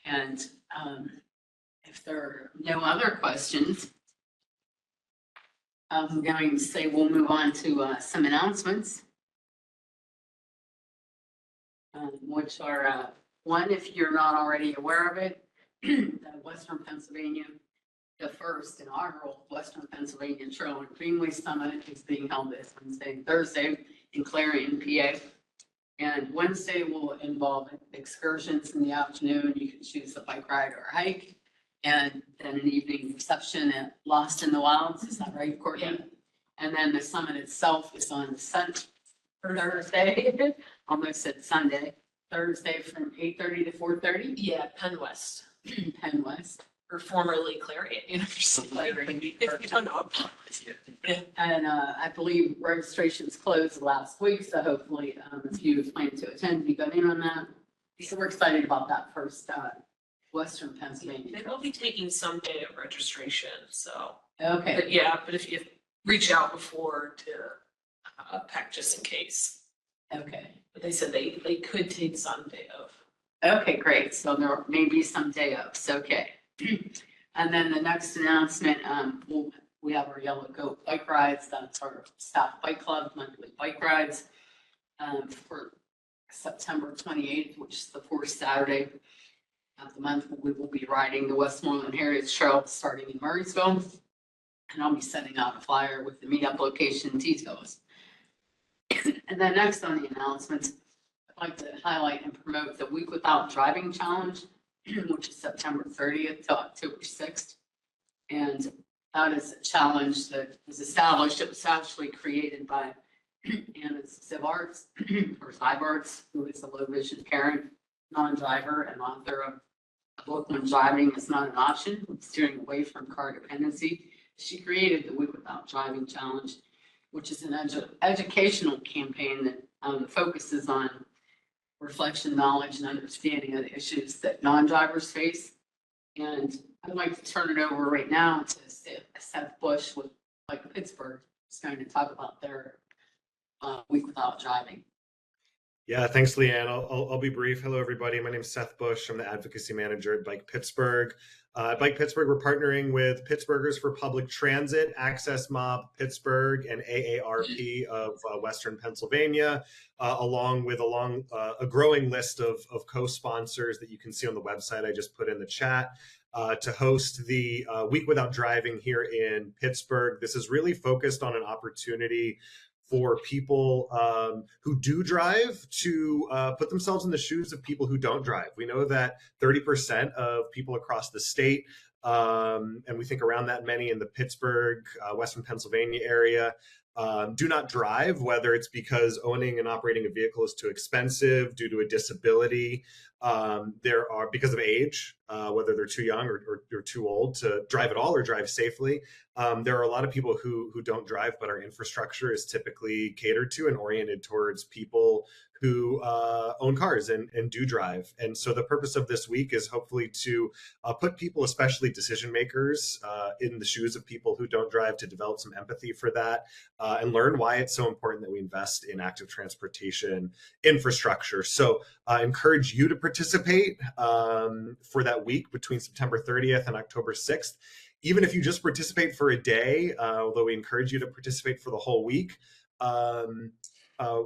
And if there are no other questions, I'm going to say we'll move on to some announcements. Which are, one, if you're not already aware of it, the Western Pennsylvania, the first inaugural Western Pennsylvania Trail and Greenway Summit is being held this Wednesday and Thursday in Clarion, PA. And Wednesday will involve excursions in the afternoon. You can choose a bike ride or a hike. And then an evening reception at Lost in the Wilds. Is that right, Courtney? Yeah. And then the summit itself is on Thursday, almost at Sunday, Thursday from 8:30 to 4:30. Yeah, Penn West. Penn West. or formerly Clarion University, if you don't know. Yeah. And I believe registrations closed last week, so hopefully if you plan to attend, you got in on that. So we're excited about that first Western Pennsylvania. They will be taking some day of registration, so. Okay, But yeah, but if you reach out before to pack just in case. okay. But they said they could take some day of. Okay, great. So there may be some day ups, okay. And then the next announcement, we have our Yellow Goat bike rides. That's our staff bike club, monthly bike rides for September 28th, which is the fourth Saturday of the month. We will be riding the Westmoreland Heritage Trail starting in Murraysville. And I'll be sending out a flyer with the meetup location details. And then next on the announcements, I'd like to highlight and promote the Week Without Driving Challenge, which is September 30th to October 6th. And that is a challenge that was established. It was actually created by Anna Zivarts, or Zivarts, who is a low vision parent, non-driver, and author of a book, When Driving is Not an Option, Steering Away from Car Dependency. She created the Week Without Driving Challenge, which is an educational campaign that focuses on reflection, knowledge, and understanding of the issues that non-drivers face. And I'd like to turn it over right now to Seth Bush with Pittsburgh, who's going to talk about their Week Without Driving. Yeah, thanks, Leanne. I'll be brief. Hello, everybody. My name is Seth Bush. I'm the advocacy manager at Bike Pittsburgh. At Bike Pittsburgh, we're partnering with Pittsburghers for Public Transit, Access Mob Pittsburgh, and AARP of Western Pennsylvania, along with a growing list of co-sponsors that you can see on the website I just put in the chat, to host the Week Without Driving here in Pittsburgh. This is really focused on an opportunity for people who do drive to put themselves in the shoes of people who don't drive. We know that 30% of people across the state, and we think around that many in the Pittsburgh, Western Pennsylvania area, do not drive, whether it's because owning and operating a vehicle is too expensive, due to a disability, there are because of age, whether they're too young or too old to drive at all or drive safely. There are a lot of people who don't drive, but our infrastructure is typically catered to and oriented towards people who own cars and do drive. And so the purpose of this week is hopefully to put people, especially decision makers, in the shoes of people who don't drive, to develop some empathy for that, and learn why it's so important that we invest in active transportation infrastructure. So I encourage you to participate for that week between September 30th and October 6th. Even if you just participate for a day, although we encourage you to participate for the whole week,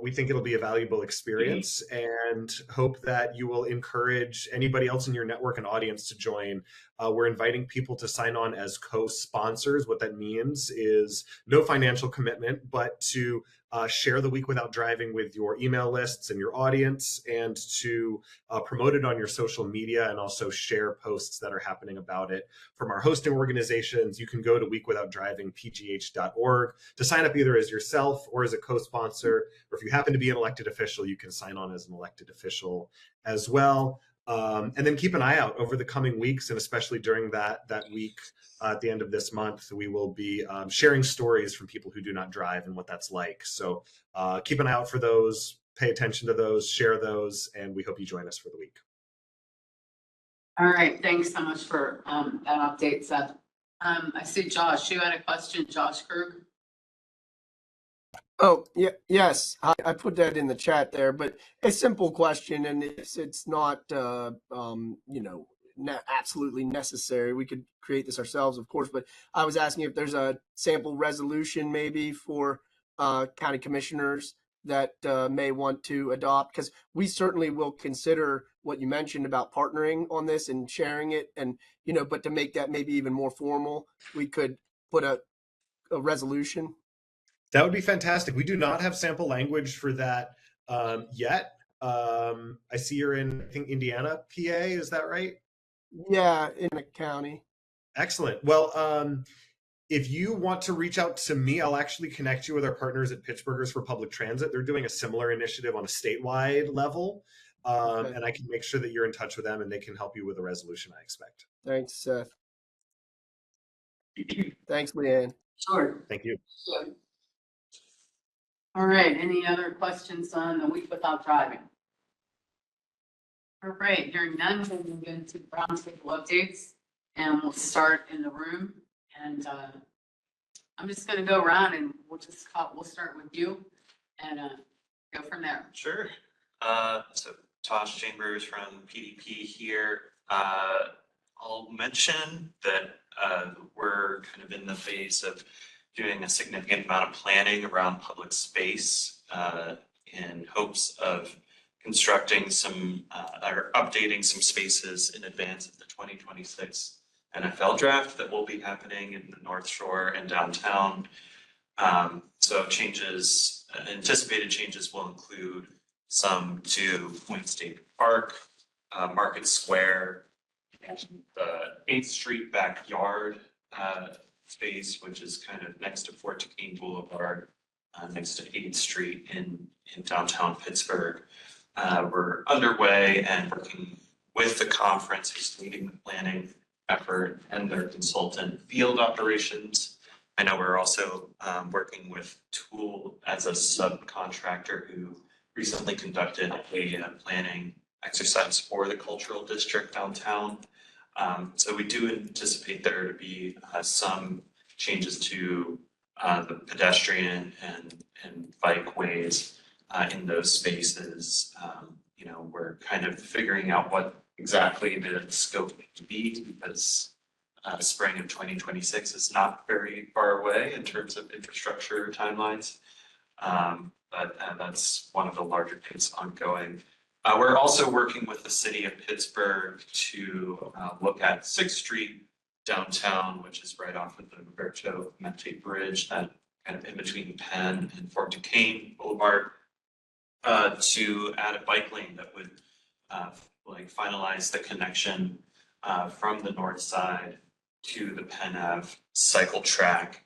we think it'll be a valuable experience, and hope that you will encourage anybody else in your network and audience to join. We're inviting people to sign on as co-sponsors. What that means is no financial commitment, but to share the Week Without Driving with your email lists and your audience, and to promote it on your social media, and also share posts that are happening about it from our hosting organizations. You can go to weekwithoutdrivingpgh.org to sign up either as yourself or as a co-sponsor, or if you happen to be an elected official, you can sign on as an elected official as well. And then keep an eye out over the coming weeks, and especially during that week at the end of this month, we will be sharing stories from people who do not drive and what that's like. So keep an eye out for those, pay attention to those, share those, and we hope you join us for the week. All right, thanks so much for that update, Seth. I see Josh, you had a question, Josh Krug. Oh, yeah, yes, I put that in the chat there, but a simple question, and it's not, absolutely necessary. We could create this ourselves, of course, but I was asking if there's a sample resolution maybe for county commissioners that may want to adopt, because we certainly will consider what you mentioned about partnering on this and sharing it, and, but to make that maybe even more formal, we could put a resolution. That would be fantastic. We do not have sample language for that yet. I see you're in, I think, Indiana, PA. Is that right? Yeah, in the county. Excellent. Well, if you want to reach out to me, I'll actually connect you with our partners at Pittsburghers for Public Transit. They're doing a similar initiative on a statewide level. Okay. And I can make sure that you're in touch with them and they can help you with a resolution, I expect. Thanks, Seth. Thanks, Leanne. Sure. Thank you. Sure. All right, any other questions on the week without driving? All right, hearing none, we'll move into roundtable updates, and we'll start in the room. And I'm just gonna go around and we'll start with you and go from there. Sure. So Tosh Chambers from PDP here. I'll mention that we're kind of in the phase of doing a significant amount of planning around public space in hopes of constructing some or updating some spaces in advance of the 2026 NFL draft that will be happening in the North Shore and downtown. So anticipated changes will include some to Point State Park, Market Square, and the 8th Street backyard space, which is kind of next to Fort Duquesne Boulevard, next to 8th Street in downtown Pittsburgh. We're underway and working with the conference who's leading the planning effort and their consultant field operations. I know we're also working with Tool as a subcontractor who recently conducted a planning exercise for the cultural district downtown. So we do anticipate there to be some changes to the pedestrian and bike ways in those spaces. We're kind of figuring out what exactly the scope to be because spring of 2026 is not very far away in terms of infrastructure timelines. But that's one of the larger things ongoing. We're also working with the city of Pittsburgh to look at 6th Street downtown, which is right off of the Roberto Clemente Bridge, that kind of in between Penn and Fort Duquesne Boulevard, to add a bike lane that would finalize the connection from the north side to the Penn Ave cycle track.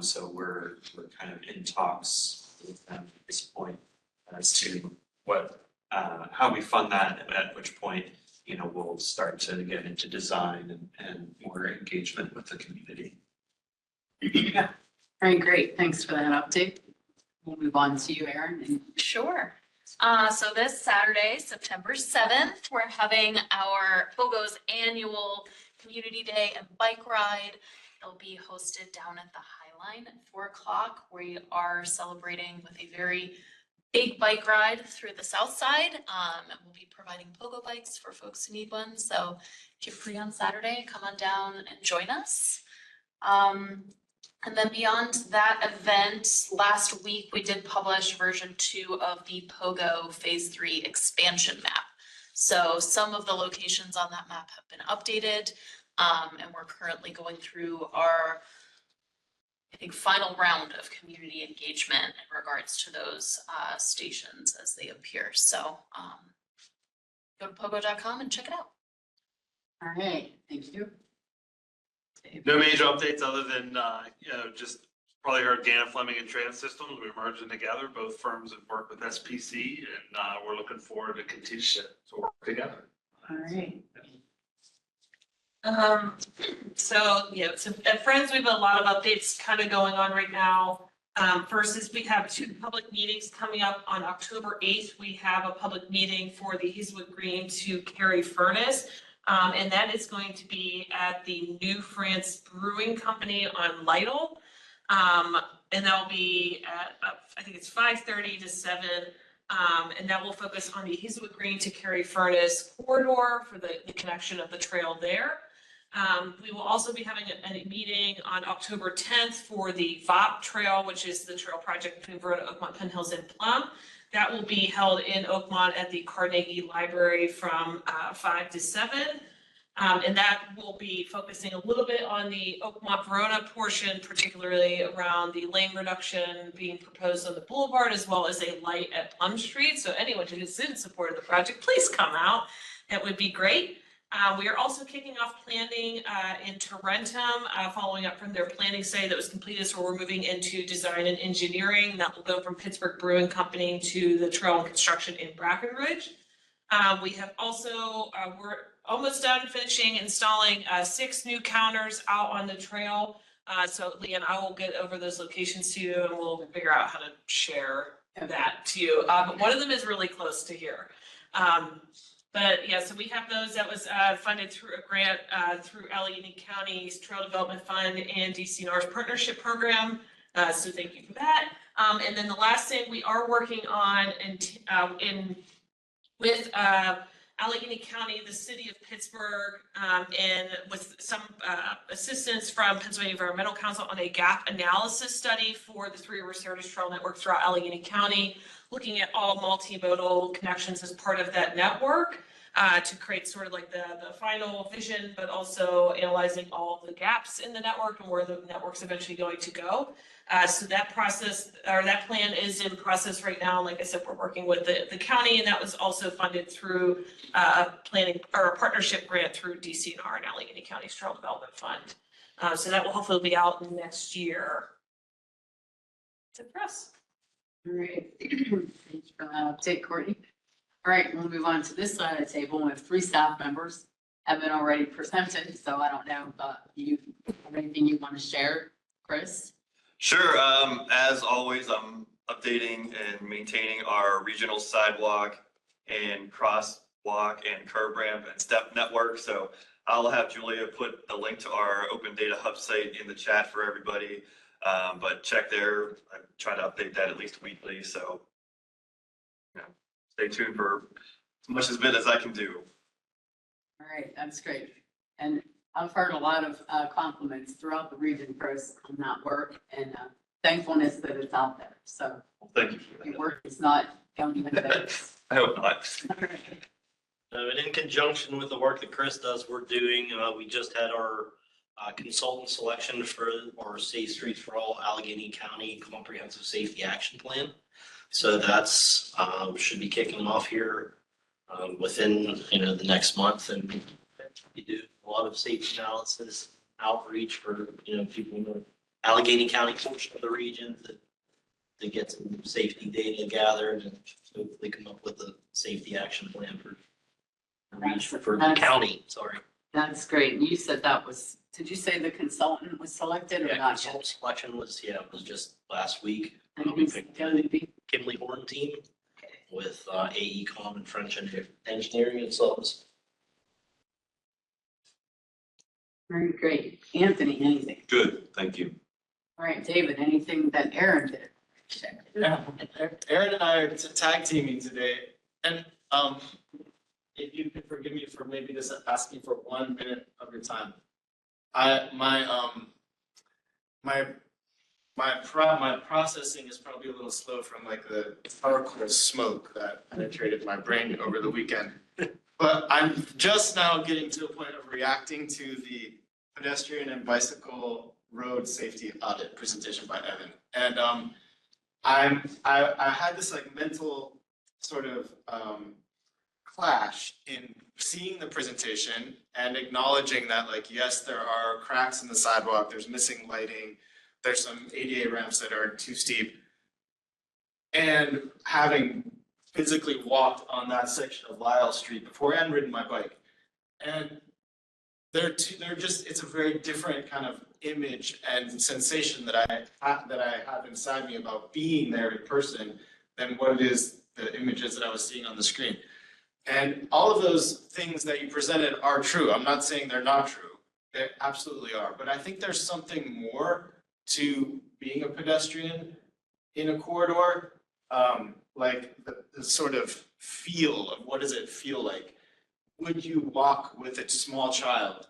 So we're kind of in talks with them at this point as to how we fund that, at which point, we'll start to get into design and more engagement with the community. Yeah. All right, great. Thanks for that update. We'll move on to you, Erin. Sure. So this Saturday, September 7th, we're having our POGO's annual Community Day and Bike Ride. It'll be hosted down at the High Line at 4 o'clock. We are celebrating with a very big bike ride through the south side. And we'll be providing pogo bikes for folks who need one. So if you're free on Saturday, come on down and join us. And then beyond that event, last week we did publish version 2 of the POGO Phase 3 expansion map. So some of the locations on that map have been updated, and we're currently going through our, I think, final round of community engagement in regards to those stations as they appear. So go to pogo.com and check it out. All right, thank you. No major updates other than, just probably heard Dana Fleming and Trans Systems. We're merging together. Both firms have worked with SPC and we're looking forward to continue to work together. All right. So at Friends, we have a lot of updates kind of going on right now. First is we have 2 public meetings coming up on October 8th. We have a public meeting for the Hazelwood Green to Carry Furnace. And that is going to be at the New France Brewing Company on Lytle. And that will be at, I think it's 5:30 to 7. And that will focus on the Hazelwood Green to Carry Furnace corridor for the connection of the trail there. We will also be having a meeting on October 10th for the VOP Trail, which is the trail project between Verona, Oakmont, Penn Hills, and Plum. That will be held in Oakmont at the Carnegie Library from 5 to 7. And that will be focusing a little bit on the Oakmont Verona portion, particularly around the lane reduction being proposed on the boulevard, as well as a light at Plum Street. So anyone who is in support of the project, please come out. That would be great. We are also kicking off planning in Tarentum, following up from their planning study that was completed. So we're moving into design and engineering. That will go from Pittsburgh Brewing Company to the trail and construction in Brackenridge. We have also almost done finishing installing 6 new counters out on the trail. So Leanne, I will get over those locations to you and we'll figure out how to share that to you. But one of them is really close to here. But yeah, so we have those that was funded through a grant through Allegheny County's Trail Development Fund and DCNR's partnership program. So thank you for that. And then the last thing we are working on with Allegheny County, the city of Pittsburgh, and with some assistance from Pennsylvania Environmental Council on a gap analysis study for the Three Rivers Heritage Trail Network throughout Allegheny County, looking at all multimodal connections as part of that network to create sort of like the final vision, but also analyzing all of the gaps in the network and where the network's eventually going to go. So that process, or that plan is in process right now. Like I said, we're working with the county, and that was also funded through a planning or a partnership grant through DCNR and Allegheny County's Trail Development Fund. So that will hopefully be out next year. That's it for us. All right. Thanks for that update, Courtney. All right, we'll move on to this side of the table. We have 3 staff members have been already presented, so I don't know if you have anything you want to share, Chris? Sure. As always, I'm updating and maintaining our regional sidewalk and crosswalk and curb ramp and step network. So I'll have Julia put the link to our Open Data Hub site in the chat for everybody. But check there. I try to update that at least weekly. So stay tuned for as much as bit as I can do. All right, that's great. And I've heard a lot of compliments throughout the region, Chris, on that work and thankfulness that it's out there. So thank you for that. Your work is not going to the I hope not. And in conjunction with the work that Chris does, we're doing, we just had our consultant selection for our Safe Streets for All Allegheny County Comprehensive Safety Action Plan. So that's should be kicking off here within the next month, and we do a lot of safety analysis, outreach for people in the Allegheny County portion of the region to get some safety data gathered and hopefully come up with a safety action plan for the county. Sorry. That's great. You said that was, did you say the consultant was selected or not? Consultant selection was just last week. And We who's picked going to be? Kimley Horn team with AECom and French Engineering and Subs. Very great. Anthony, anything? Good, thank you. All right, David, anything that Aaron did? Yeah, Aaron and I are tag teaming today, and if you could forgive me for maybe just asking for 1 minute of your time. My processing is probably a little slow from like the charcoal smoke that penetrated my brain over the weekend. But I'm just now getting to a point of reacting to the pedestrian and bicycle road safety audit presentation by Evan. And I had this like mental sort of clash in seeing the presentation and acknowledging that like, yes, there are cracks in the sidewalk, there's missing lighting, there's some ADA ramps that are too steep. And having physically walked on that section of Lyle Street before and ridden my bike. And it's a very different kind of image and sensation that I have inside me about being there in person than what it is, the images that I was seeing on the screen. And all of those things that you presented are true. I'm not saying they're not true. They absolutely are. But I think there's something more to being a pedestrian in a corridor, like the sort of feel of what does it feel like? Would you walk with a small child?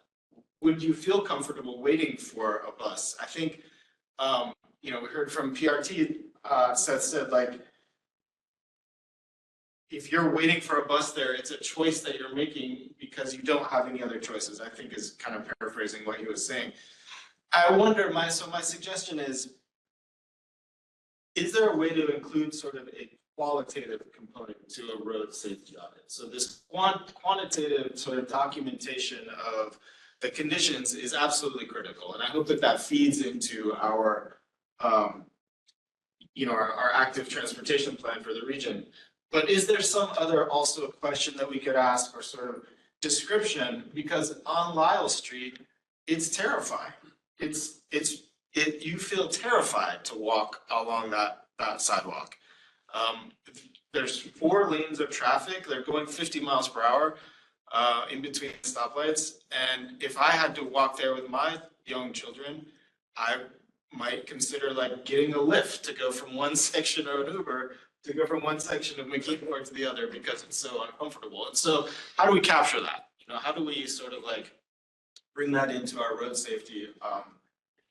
Would you feel comfortable waiting for a bus? I think, we heard from PRT, Seth said like, if you're waiting for a bus there, it's a choice that you're making because you don't have any other choices, I think is kind of paraphrasing what he was saying. I wonder, my suggestion is there a way to include sort of a qualitative component to a road safety audit? So this quantitative sort of documentation of the conditions is absolutely critical. And I hope that feeds into our, our active transportation plan for the region. But is there some other also question that we could ask or sort of description, because on Lyle Street, it's terrifying. You feel terrified to walk along that sidewalk. There's 4 lanes of traffic. They're going 50 miles per hour in between stoplights. And if I had to walk there with my young children, I might consider like getting a lift to go from one section, or an Uber to go from one section of McKean to the other, because it's so uncomfortable. And so how do we capture that? How do we sort of like bring that into our road safety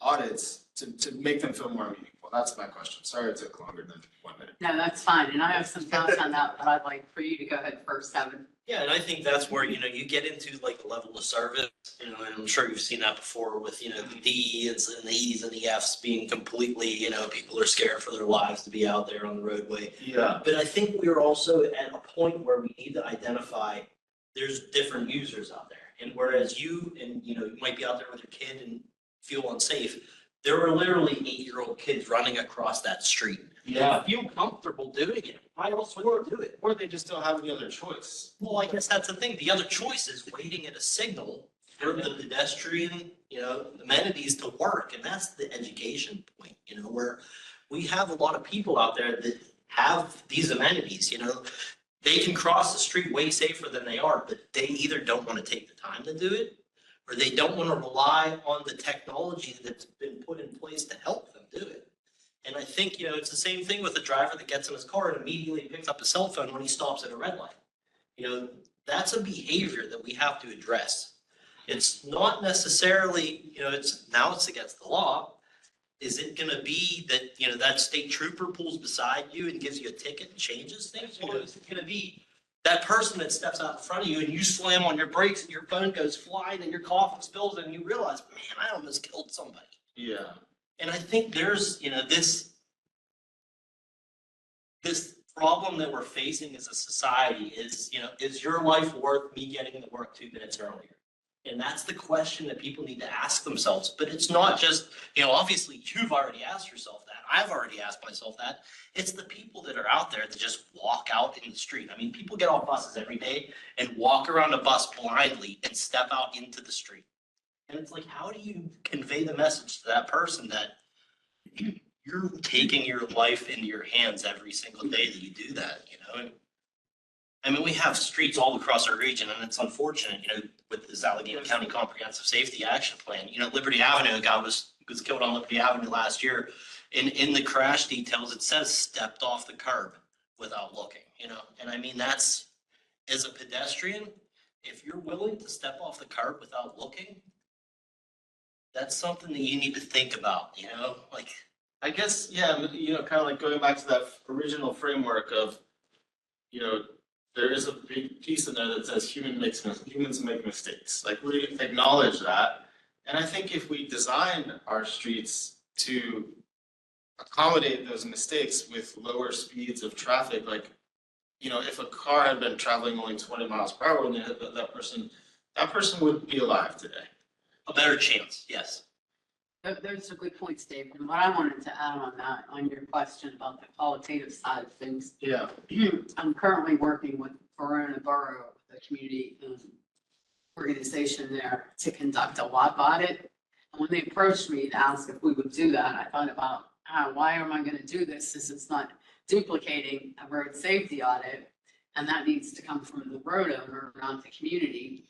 audits to make them feel more meaningful? That's my question. Sorry it took longer than 1 minute. No, that's fine. And I have some thoughts on that, but I'd like for you to go ahead first, Evan. Yeah, and I think that's where, you get into like the level of service, and I'm sure you've seen that before with, the Ds and the Es and the Fs being completely, people are scared for their lives to be out there on the roadway. Yeah. But I think we're also at a point where we need to identify there's different users out there. And whereas you might be out there with your kid and feel unsafe, there are literally 8-year-old kids running across that street. Yeah. Feel comfortable doing it. Why else would they do it? Or they just don't have any other choice. Well, I guess that's the thing. The other choice is waiting at a signal for the pedestrian, amenities to work. And that's the education point, where we have a lot of people out there that have these amenities, they can cross the street way safer than they are, but they either don't want to take the time to do it, or they don't want to rely on the technology that's been put in place to help them do it. And I think, it's the same thing with a driver that gets in his car and immediately picks up his cell phone when he stops at a red light. That's a behavior that we have to address. It's not necessarily, it's against the law. Is it going to be that, that state trooper pulls beside you and gives you a ticket and changes things? Or is it going to be that person that steps out in front of you and you slam on your brakes and your phone goes flying and your coffee spills and you realize, man, I almost killed somebody. Yeah. And I think there's, this problem that we're facing as a society is, is your life worth me getting to work 2 minutes earlier? And that's the question that people need to ask themselves. But it's not just, obviously you've already asked yourself that. I've already asked myself that. It's the people that are out there that just walk out in the street. I mean, people get off buses every day and walk around a bus blindly and step out into the street. And it's like, how do you convey the message to that person that you're taking your life into your hands every single day that you do that, I mean, we have streets all across our region, and it's unfortunate, with this Allegheny County Comprehensive Safety Action Plan. Liberty Avenue, a guy was killed on Liberty Avenue last year. In the crash details, it says stepped off the curb without looking, And I mean, that's, as a pedestrian, if you're willing to step off the curb without looking, that's something that you need to think about, I guess, yeah, kind of like going back to that original framework of, there is a big piece in there that says humans make mistakes. Like, we acknowledge that. And I think if we design our streets to accommodate those mistakes with lower speeds of traffic, like, if a car had been traveling only 20 miles per hour when they hit that person would be alive today. A better chance, yes. Those are good points, Dave. And what I wanted to add on that, on your question about the qualitative side of things. Yeah. I'm currently working with Verona Borough, the community organization there, to conduct a walk audit. And when they approached me to ask if we would do that, I thought about, why am I going to do this since it's not duplicating a road safety audit? And that needs to come from the road owner, not the community.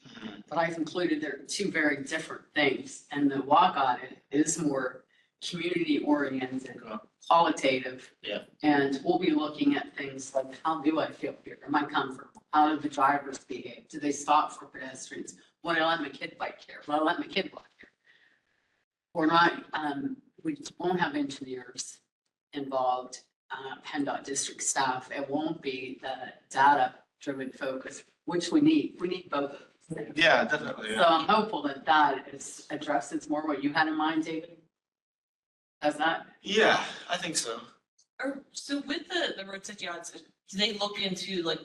But I concluded they're 2 very different things. And the walk audit is more community oriented, qualitative. Yeah. And we'll be looking at things like, how do I feel here? Am I comfortable? How do the drivers behave? Do they stop for pedestrians? Will I let my kid bike here? Will I let my kid bike here? We're not, we won't have engineers involved. PennDOT district staff. It won't be the data-driven focus, which we need. We need both. Yeah, definitely. So I'm hopeful that that addresses more what you had in mind, David. Does that? Yeah, I think so. So with the road safety audits, do they look into like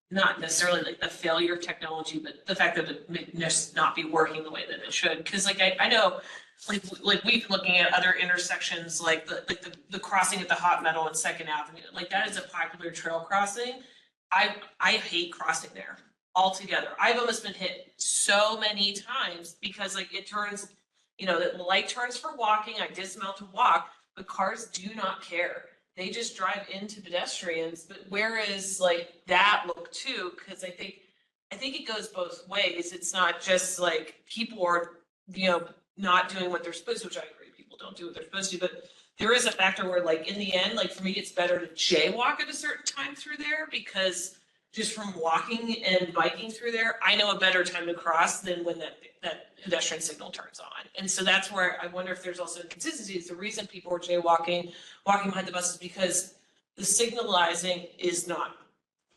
not necessarily like the failure of technology, but the fact that it may just not be working the way that it should? Because like I know. Like we've been looking at other intersections, like the crossing at the Hot Meadow and Second Avenue, like that is a popular trail crossing. I hate crossing there. altogether. I've almost been hit so many times because like it turns, you know, the light turns for walking, I dismount to walk, but cars do not care. They just drive into pedestrians, but where is like that look too? Cause I think it goes both ways. It's not just like people are, you know, not doing what they're supposed to, which I agree, people don't do what they're supposed to, but there is a factor where like in the end, like for me, it's better to jaywalk at a certain time through there because just from walking and biking through there, I know a better time to cross than when that pedestrian signal turns on. And so that's where I wonder if there's also inconsistency. It's the reason people are jaywalking, walking behind the buses because the signalizing is not,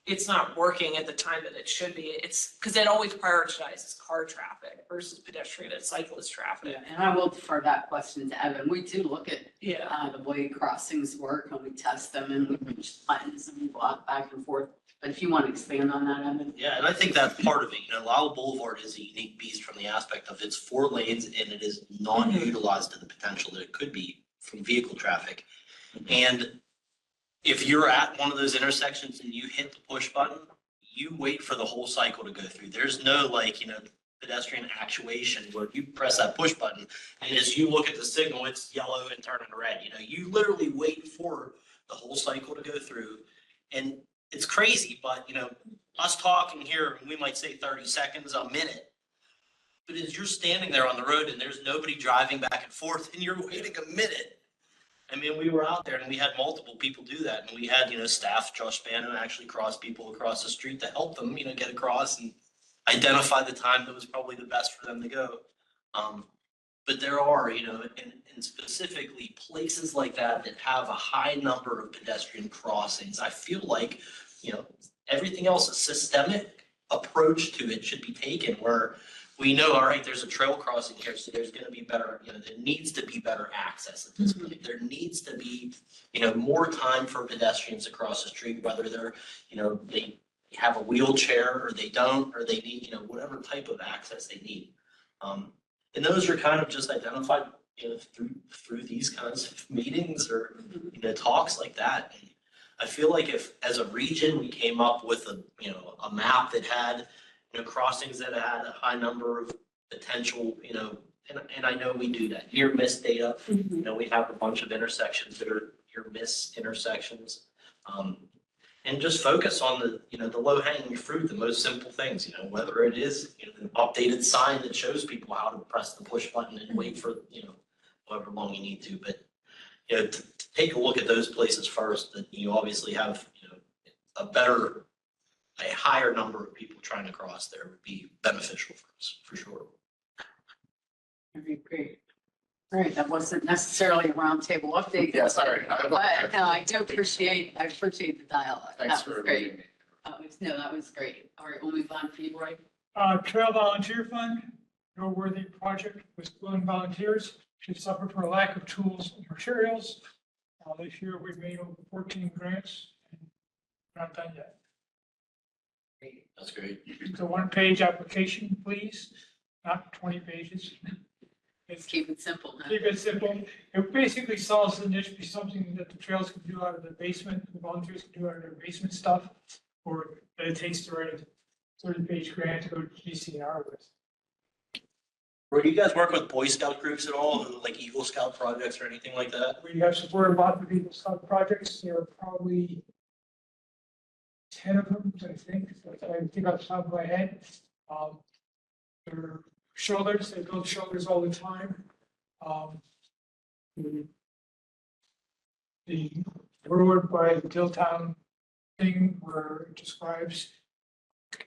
it's not working at the time that it should be. It's because it always prioritizes car traffic versus pedestrian and cyclist traffic. Yeah, and I will defer that question to Evan. We do look at Yeah. the way crossings work and we test them and we push buttons and we walk back and forth. But if you want to expand on that, Evan. Yeah, and I think that's part of it. You know, Lowell Boulevard is a unique beast from the aspect of it's 4 lanes and it is non-utilized to the potential that it could be from vehicle traffic. And if you're at one of those intersections and you hit the push button, you wait for the whole cycle to go through. There's no like, you know, pedestrian actuation where you press that push button and as you look at the signal, it's yellow and turning red. You know, you literally wait for the whole cycle to go through. And it's crazy, but you know, us talking here, we might say 30 seconds, a minute. But as you're standing there on the road and there's nobody driving back and forth and you're waiting a minute. I mean, we were out there and we had multiple people do that. And we had, you know, staff, Josh Bannon, actually cross people across the street to help them, you know, get across and identify the time that was probably the best for them to go. But there are, you know, and specifically places like that have a high number of pedestrian crossings. I feel like, you know, everything else, a systemic approach to it should be taken where we know, all right, there's a trail crossing here, so there's going to be better, you know, there needs to be better access at this point. There needs to be, you know, more time for pedestrians across the street, whether they're, you know, they have a wheelchair or they don't, or they need, you know, whatever type of access they need. And those are kind of just identified, you know, through these kinds of meetings or, you know, talks like that. And I feel like if, as a region, we came up with a, you know, a map that had, you know, crossings that had a high number of potential, you know, and I know we do that. Near miss data, you know, we have a bunch of intersections that are near miss intersections. And just focus on the, you know, the low hanging fruit, the most simple things, you know, whether it is, you know, an updated sign that shows people how to press the push button and wait for, you know, however long you need to, but, you know, to take a look at those places first, that you obviously have, you know, a higher number of people trying to cross there would be beneficial for us, for sure. Very great. All right, that wasn't necessarily a roundtable update. Yeah, sorry. But no, I appreciate the dialogue. Thanks That was for great. No, that was great. All right, we'll move on for you, Roy. Trail Volunteer Fund, noteworthy project with willing volunteers, should suffer for a lack of tools and materials. This year we've made over 14 grants and not done yet. That's great. It's a 1-page application, please, not 20 pages. Let's keep it simple. Keep it simple. It basically solves the niche, be something that the trails can do out of the basement, the volunteers can do out of their basement stuff, or that it takes to write a 30-page grant to go to GCR with. Or do you guys work with Boy Scout groups at all, like Eagle Scout projects or anything like that? We have supported lots of Eagle Scout projects. There are probably 10 of them, I think. So I think off the top of my head. They're shoulders, they build shoulders all the time. The road by the Dilltown thing where it describes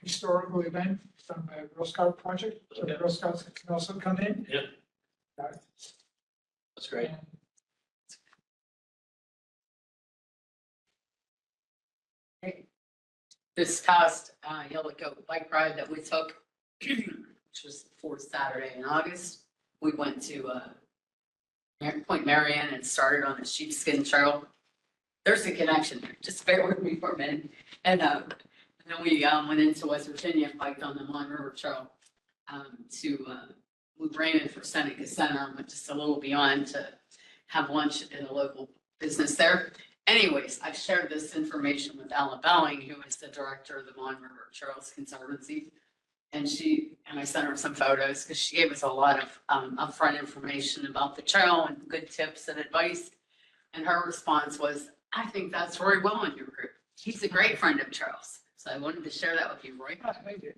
historical event from a Girl Scout project, so the Girl Scouts can also come in. Yeah. That's great. This past Yellow Goat bike ride that we took, which was the fourth Saturday in August, we went to Point Marion and started on the Sheepskin Trail. There's a connection there. Just bear with me for a minute. And then we went into West Virginia and biked on the Mon River Trail we ran in for Seneca Center, but just a little beyond to have lunch in a local business there. Anyways, I've shared this information with Ella Belling, who is the director of the Mon River Trails Conservancy. And I sent her some photos because she gave us a lot of upfront information about the trail and good tips and advice. And her response was, I think that's Roy Will in your group. He's a great friend of Charles. So I wanted to share that with you, Roy. Thank you.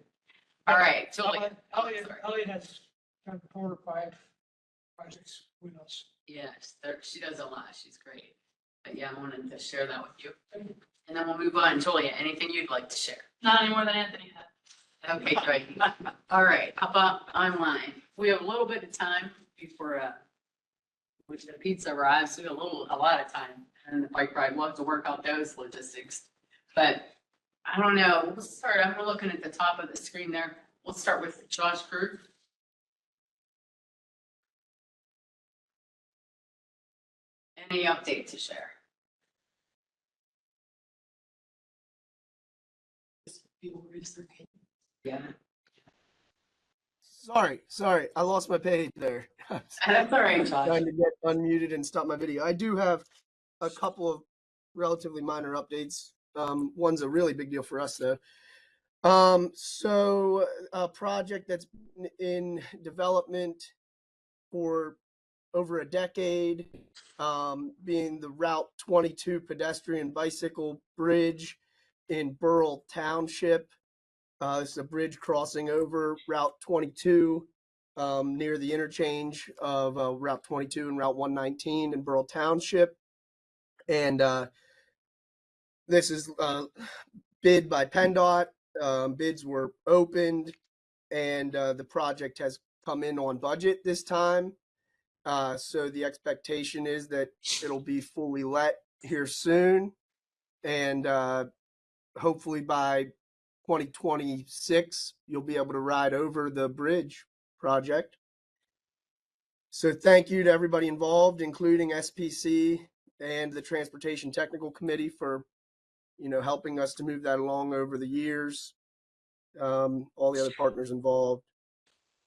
All right, Julie. Elliot has done 4 or 5 projects with us. Yes, she does a lot. She's great. But yeah, I wanted to share that with you. And then we'll move on. Julia, anything you'd like to share? Not any more than Anthony had. Okay, great. All right, how about online? We have a little bit of time before which the pizza arrives. We have a lot of time. And the bike ride, we'll have to work out those logistics. But I don't know. We'll start. I'm looking at the top of the screen there. We'll start with Josh Group. Any update to share? Yeah. Sorry, I lost my page there. That's all right, Josh. Trying to get unmuted and stop my video. I do have a couple of relatively minor updates. One's a really big deal for us though. So a project that's in development for over a decade, being the Route 22 pedestrian bicycle bridge in Burrell Township. This is a bridge crossing over Route 22 near the interchange of Route 22 and Route 119 in Burrell Township. And this is bid by PennDOT. Bids were opened, and the project has come in on budget this time. So the expectation is that it'll be fully let here soon, and hopefully by 2026 you'll be able to ride over the bridge project. So thank you to everybody involved, including SPC and the Transportation Technical Committee for helping us to move that along over the years. All the other partners involved.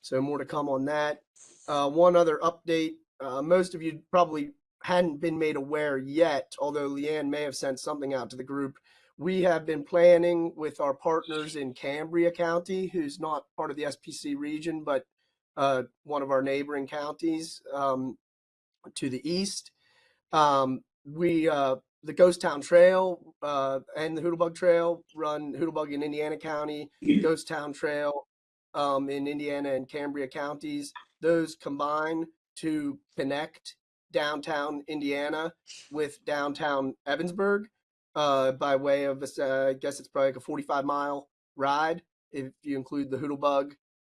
So more to come on that. One other update, most of you probably hadn't been made aware yet, although Leanne may have sent something out to the group. We have been planning with our partners in Cambria County, who's not part of the SPC region, but one of our neighboring counties to the east. The Ghost Town Trail and the Hoodlebug Trail run Hoodlebug in Indiana County, Ghost Town Trail in Indiana and Cambria counties. Those combine to connect downtown Indiana with downtown Evansburg by way of, I guess it's probably like a 45-mile ride if you include the Hoodlebug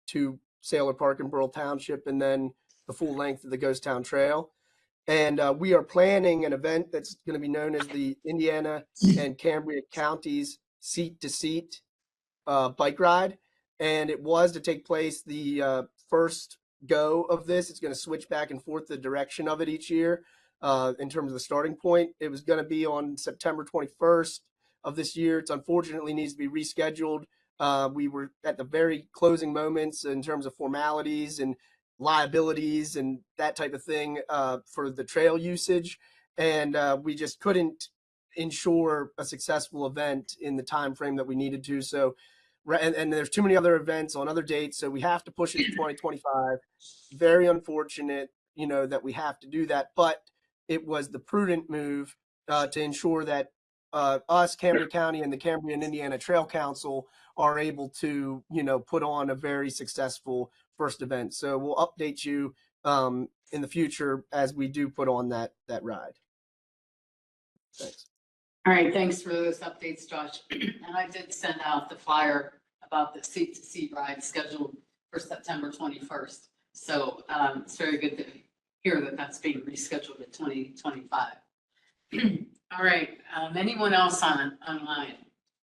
to Sailor Park in Burrell Township, and then the full length of the Ghost Town Trail. And we are planning an event that's going to be known as the Indiana and Cambria Counties Seat to Seat bike ride. And it was to take place the first go of this. It's going to switch back and forth the direction of it each year in terms of the starting point. It was going to be on September 21st of this year. It's unfortunately needs to be rescheduled. We were at the very closing moments in terms of formalities and liabilities and that type of thing for the trail usage, and we just couldn't ensure a successful event in the time frame that we needed to. So and there's too many other events on other dates, so we have to push it to 2025. Very unfortunate that we have to do that, but it was the prudent move to ensure that us, Cambria County, and the Cambria and Indiana Trail Council are able to put on a very successful first event. So we'll update you in the future as we do put on that ride. Thanks. All right, thanks for those updates, Josh. And I did send out the flyer about the Seat to Seat ride scheduled for September 21st. So it's very good to hear that that's being rescheduled to 2025. All right, anyone else online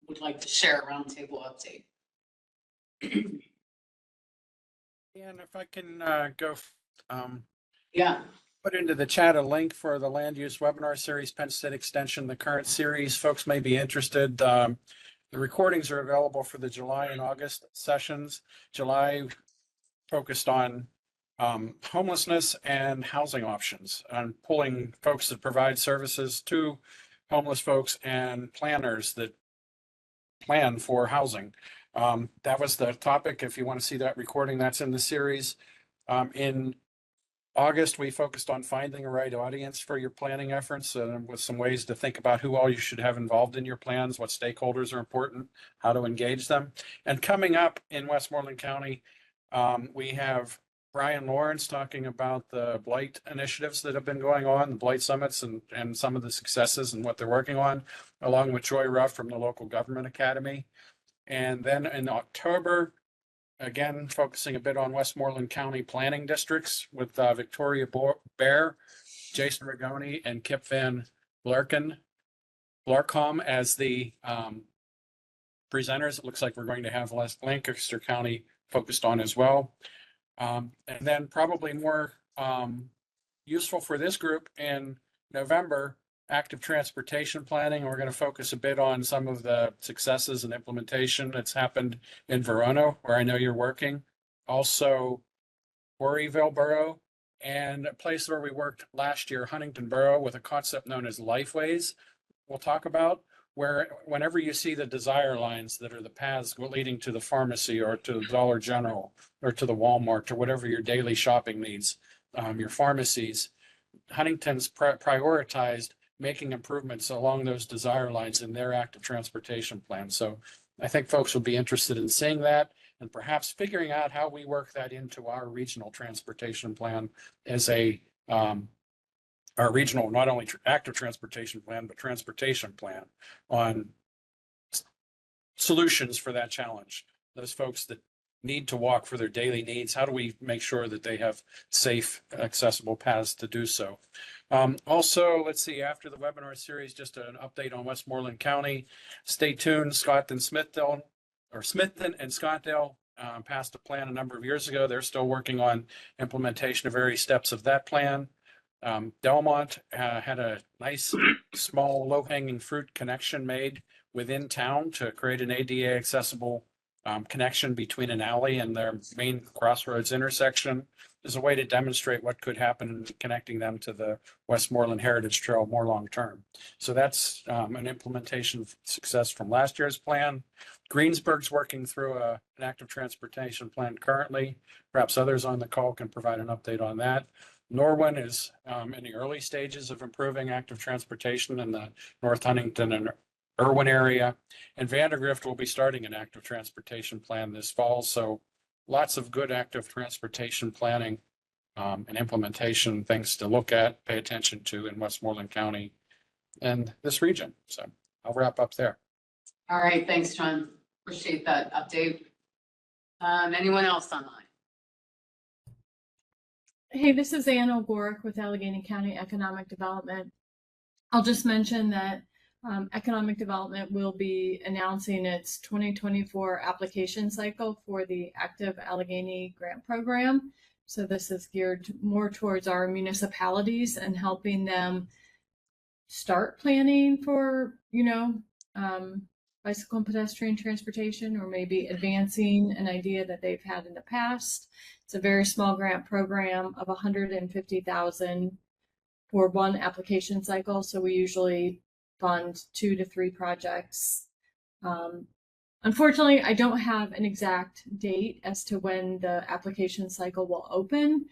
would like to share a roundtable update? And if I can yeah. Put into the chat a link for the land use webinar series, Penn State Extension, the current series. Folks may be interested. The recordings are available for the July and August sessions. July focused on homelessness and housing options, and pulling folks that provide services to homeless folks and planners that plan for housing. That was the topic. If you want to see that recording, that's in the series. In August, we focused on finding the right audience for your planning efforts with some ways to think about who all you should have involved in your plans, what stakeholders are important, how to engage them. And coming up in Westmoreland County, we have Brian Lawrence talking about the blight initiatives that have been going on, the blight summits and some of the successes and what they're working on, along with Joy Ruff from the Local Government Academy. And then in October, again, focusing a bit on Westmoreland County planning districts with Victoria Bear, Jason Rigoni, and Kip Van Blarcom as the presenters. It looks like we're going to have Lancaster County focused on as well. And then probably more useful for this group in November, active transportation planning. We're going to focus a bit on some of the successes and implementation that's happened in Verona, where I know you're working. Also, Quarryville Borough, and a place where we worked last year, Huntington Borough, with a concept known as Lifeways. We'll talk about where whenever you see the desire lines that are the paths leading to the pharmacy or to the Dollar General or to the Walmart or whatever your daily shopping needs, your pharmacies, Huntington's prioritized making improvements along those desire lines in their active transportation plan. So I think folks will be interested in seeing that and perhaps figuring out how we work that into our regional transportation plan as our regional, not only active transportation plan, but transportation plan on solutions for that challenge. Those folks that need to walk for their daily needs, how do we make sure that they have safe, accessible paths to do so? Also, let's see, after the webinar series, just an update on Westmoreland County. Stay tuned. Smithton and Scottdale passed a plan a number of years ago. They're still working on implementation of various steps of that plan. Delmont had a nice, small, low-hanging fruit connection made within town to create an ADA accessible connection between an alley and their main crossroads intersection as a way to demonstrate what could happen in connecting them to the Westmoreland Heritage Trail more long-term. So that's an implementation success from last year's plan. Greensburg's working through an active transportation plan currently. Perhaps others on the call can provide an update on that. Norwin is in the early stages of improving active transportation in the North Huntington and Irwin area. And Vandergrift will be starting an active transportation plan this fall. So lots of good active transportation planning and implementation things to look at, pay attention to in Westmoreland County and this region. So I'll wrap up there. All right, thanks, John. Appreciate that update. Anyone else online? Hey, this is Ann O'Gorick with Allegheny County Economic Development. I'll just mention that Economic Development will be announcing its 2024 application cycle for the Active Allegheny Grant Program. So this is geared more towards our municipalities and helping them start planning for, bicycle and pedestrian transportation, or maybe advancing an idea that they've had in the past. It's a very small grant program of $150,000 for one application cycle. So we usually fund 2 to 3 projects. Unfortunately, I don't have an exact date as to when the application cycle will open.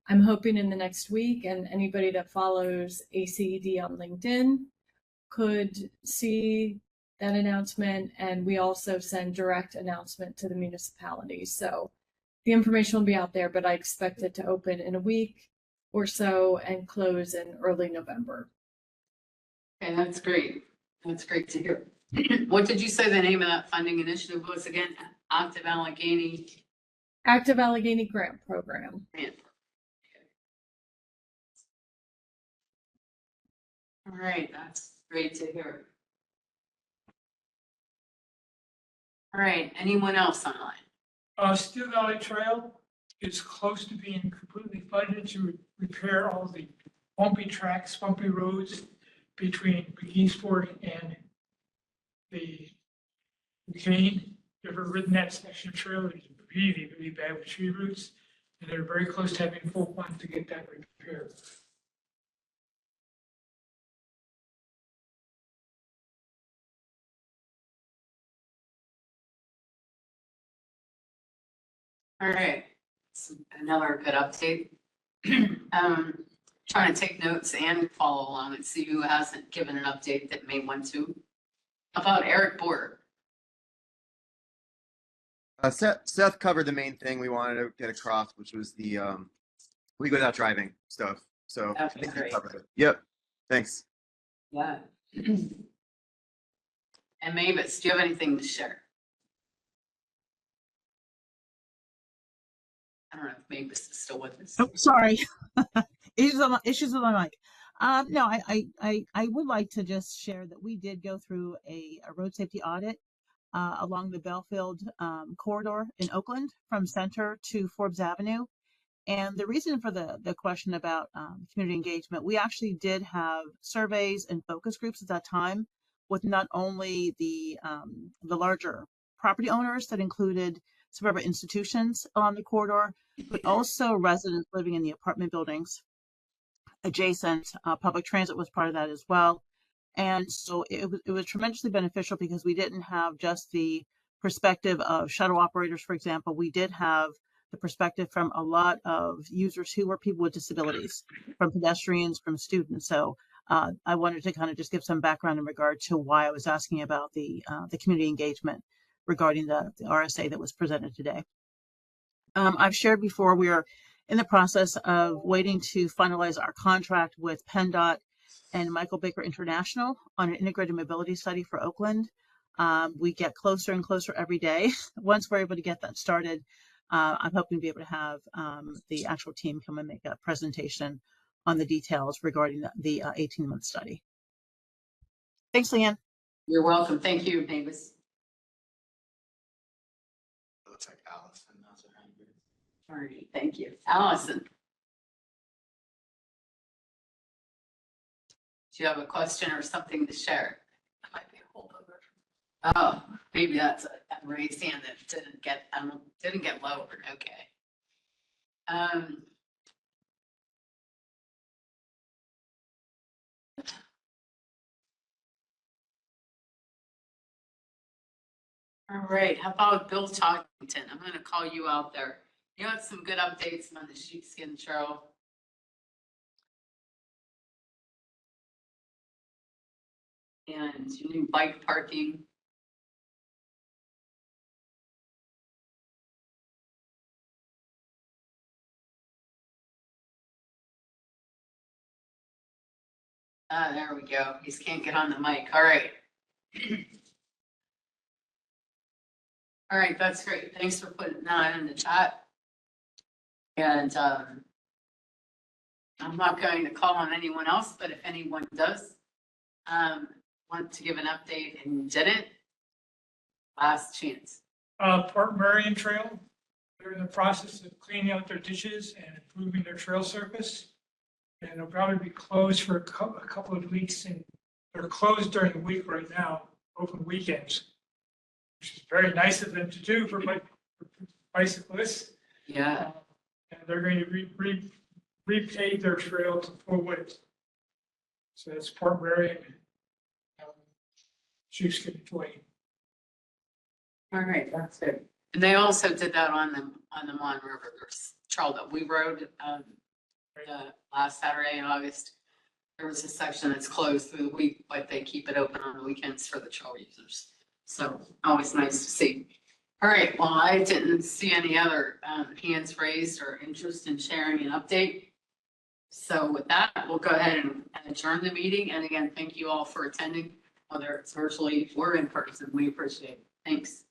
I'm hoping in the next week, and anybody that follows ACED on LinkedIn could see that announcement. And we also send direct announcement to the municipalities. So the information will be out there, but I expect it to open in a week or so and close in early November. Okay, that's great. That's great to hear. What did you say the name of that funding initiative was again? Active Allegheny? Active Allegheny Grant Program. Grant. All right, that's great to hear. All right, anyone else online? Steel Valley Trail is close to being completely funded to repair all the bumpy tracks, bumpy roads between McGeesport and the Duquesne. If you've ever ridden that section of trail, it's really, really bad with tree roots. And they're very close to having full funds to get that repaired. All right, so another good update. Trying to take notes and follow along and see who hasn't given an update that may want to. How about Eric Boer? Seth covered the main thing we wanted to get across, which was the League Without Driving stuff. So I Okay, think he great. covered it. Yep. Thanks. Yeah. And Mavis, do you have anything to share? I don't know if Mavis is still with us. Oh, sorry. Issues with my mic. No, I would like to just share that we did go through a road safety audit along the Belfield corridor in Oakland from Center to Forbes Avenue. And the reason for the question about community engagement, we actually did have surveys and focus groups at that time with not only the larger property owners that included suburban institutions along the corridor, but also residents living in the apartment buildings adjacent. Public transit was part of that as well. And so it was tremendously beneficial because we didn't have just the perspective of shuttle operators, for example. We did have the perspective from a lot of users who were people with disabilities, from pedestrians, from students. So I wanted to kind of just give some background in regard to why I was asking about the community engagement regarding the RSA that was presented today. I've shared before, we are in the process of waiting to finalize our contract with PennDOT and Michael Baker International on an integrated mobility study for Oakland. We get closer and closer every day. Once we're able to get that started, I'm hoping to be able to have the actual team come and make a presentation on the details regarding the 18-month study. Thanks, Leanne. You're welcome. Thank you, Mavis. Looks like Allison has her hand raised. All right, thank you. Allison. Do you have a question or something to share? That might be a holdover. Oh, maybe that's a raised hand that didn't get lowered. Okay. All right, how about Bill Toddington? I'm gonna call you out there. You have some good updates on the sheepskin trail. And your new bike parking. Ah, there we go. He just can't get on the mic. All right. All right, that's great. Thanks for putting that in the chat. And I'm not going to call on anyone else, but if anyone does want to give an update and didn't, last chance. Port Marion Trail, they're in the process of cleaning out their ditches and improving their trail surface. And they'll probably be closed for a couple of weeks, and they're closed during the week right now, open weekends, which is very nice of them to do for bicyclists. Yeah. And they're going to repave their trail to full width. So that's Port Marion, Sheepskin Twain. All right, that's good. And they also did that on the Mon River. There's trail that we rode last Saturday in August. There was a section that's closed through the week, but they keep it open on the weekends for the trail users. So always nice to see. All right, well, I didn't see any other hands raised or interest in sharing an update. So with that, we'll go ahead and adjourn the meeting. And again, thank you all for attending, whether it's virtually or in person. We appreciate it. Thanks.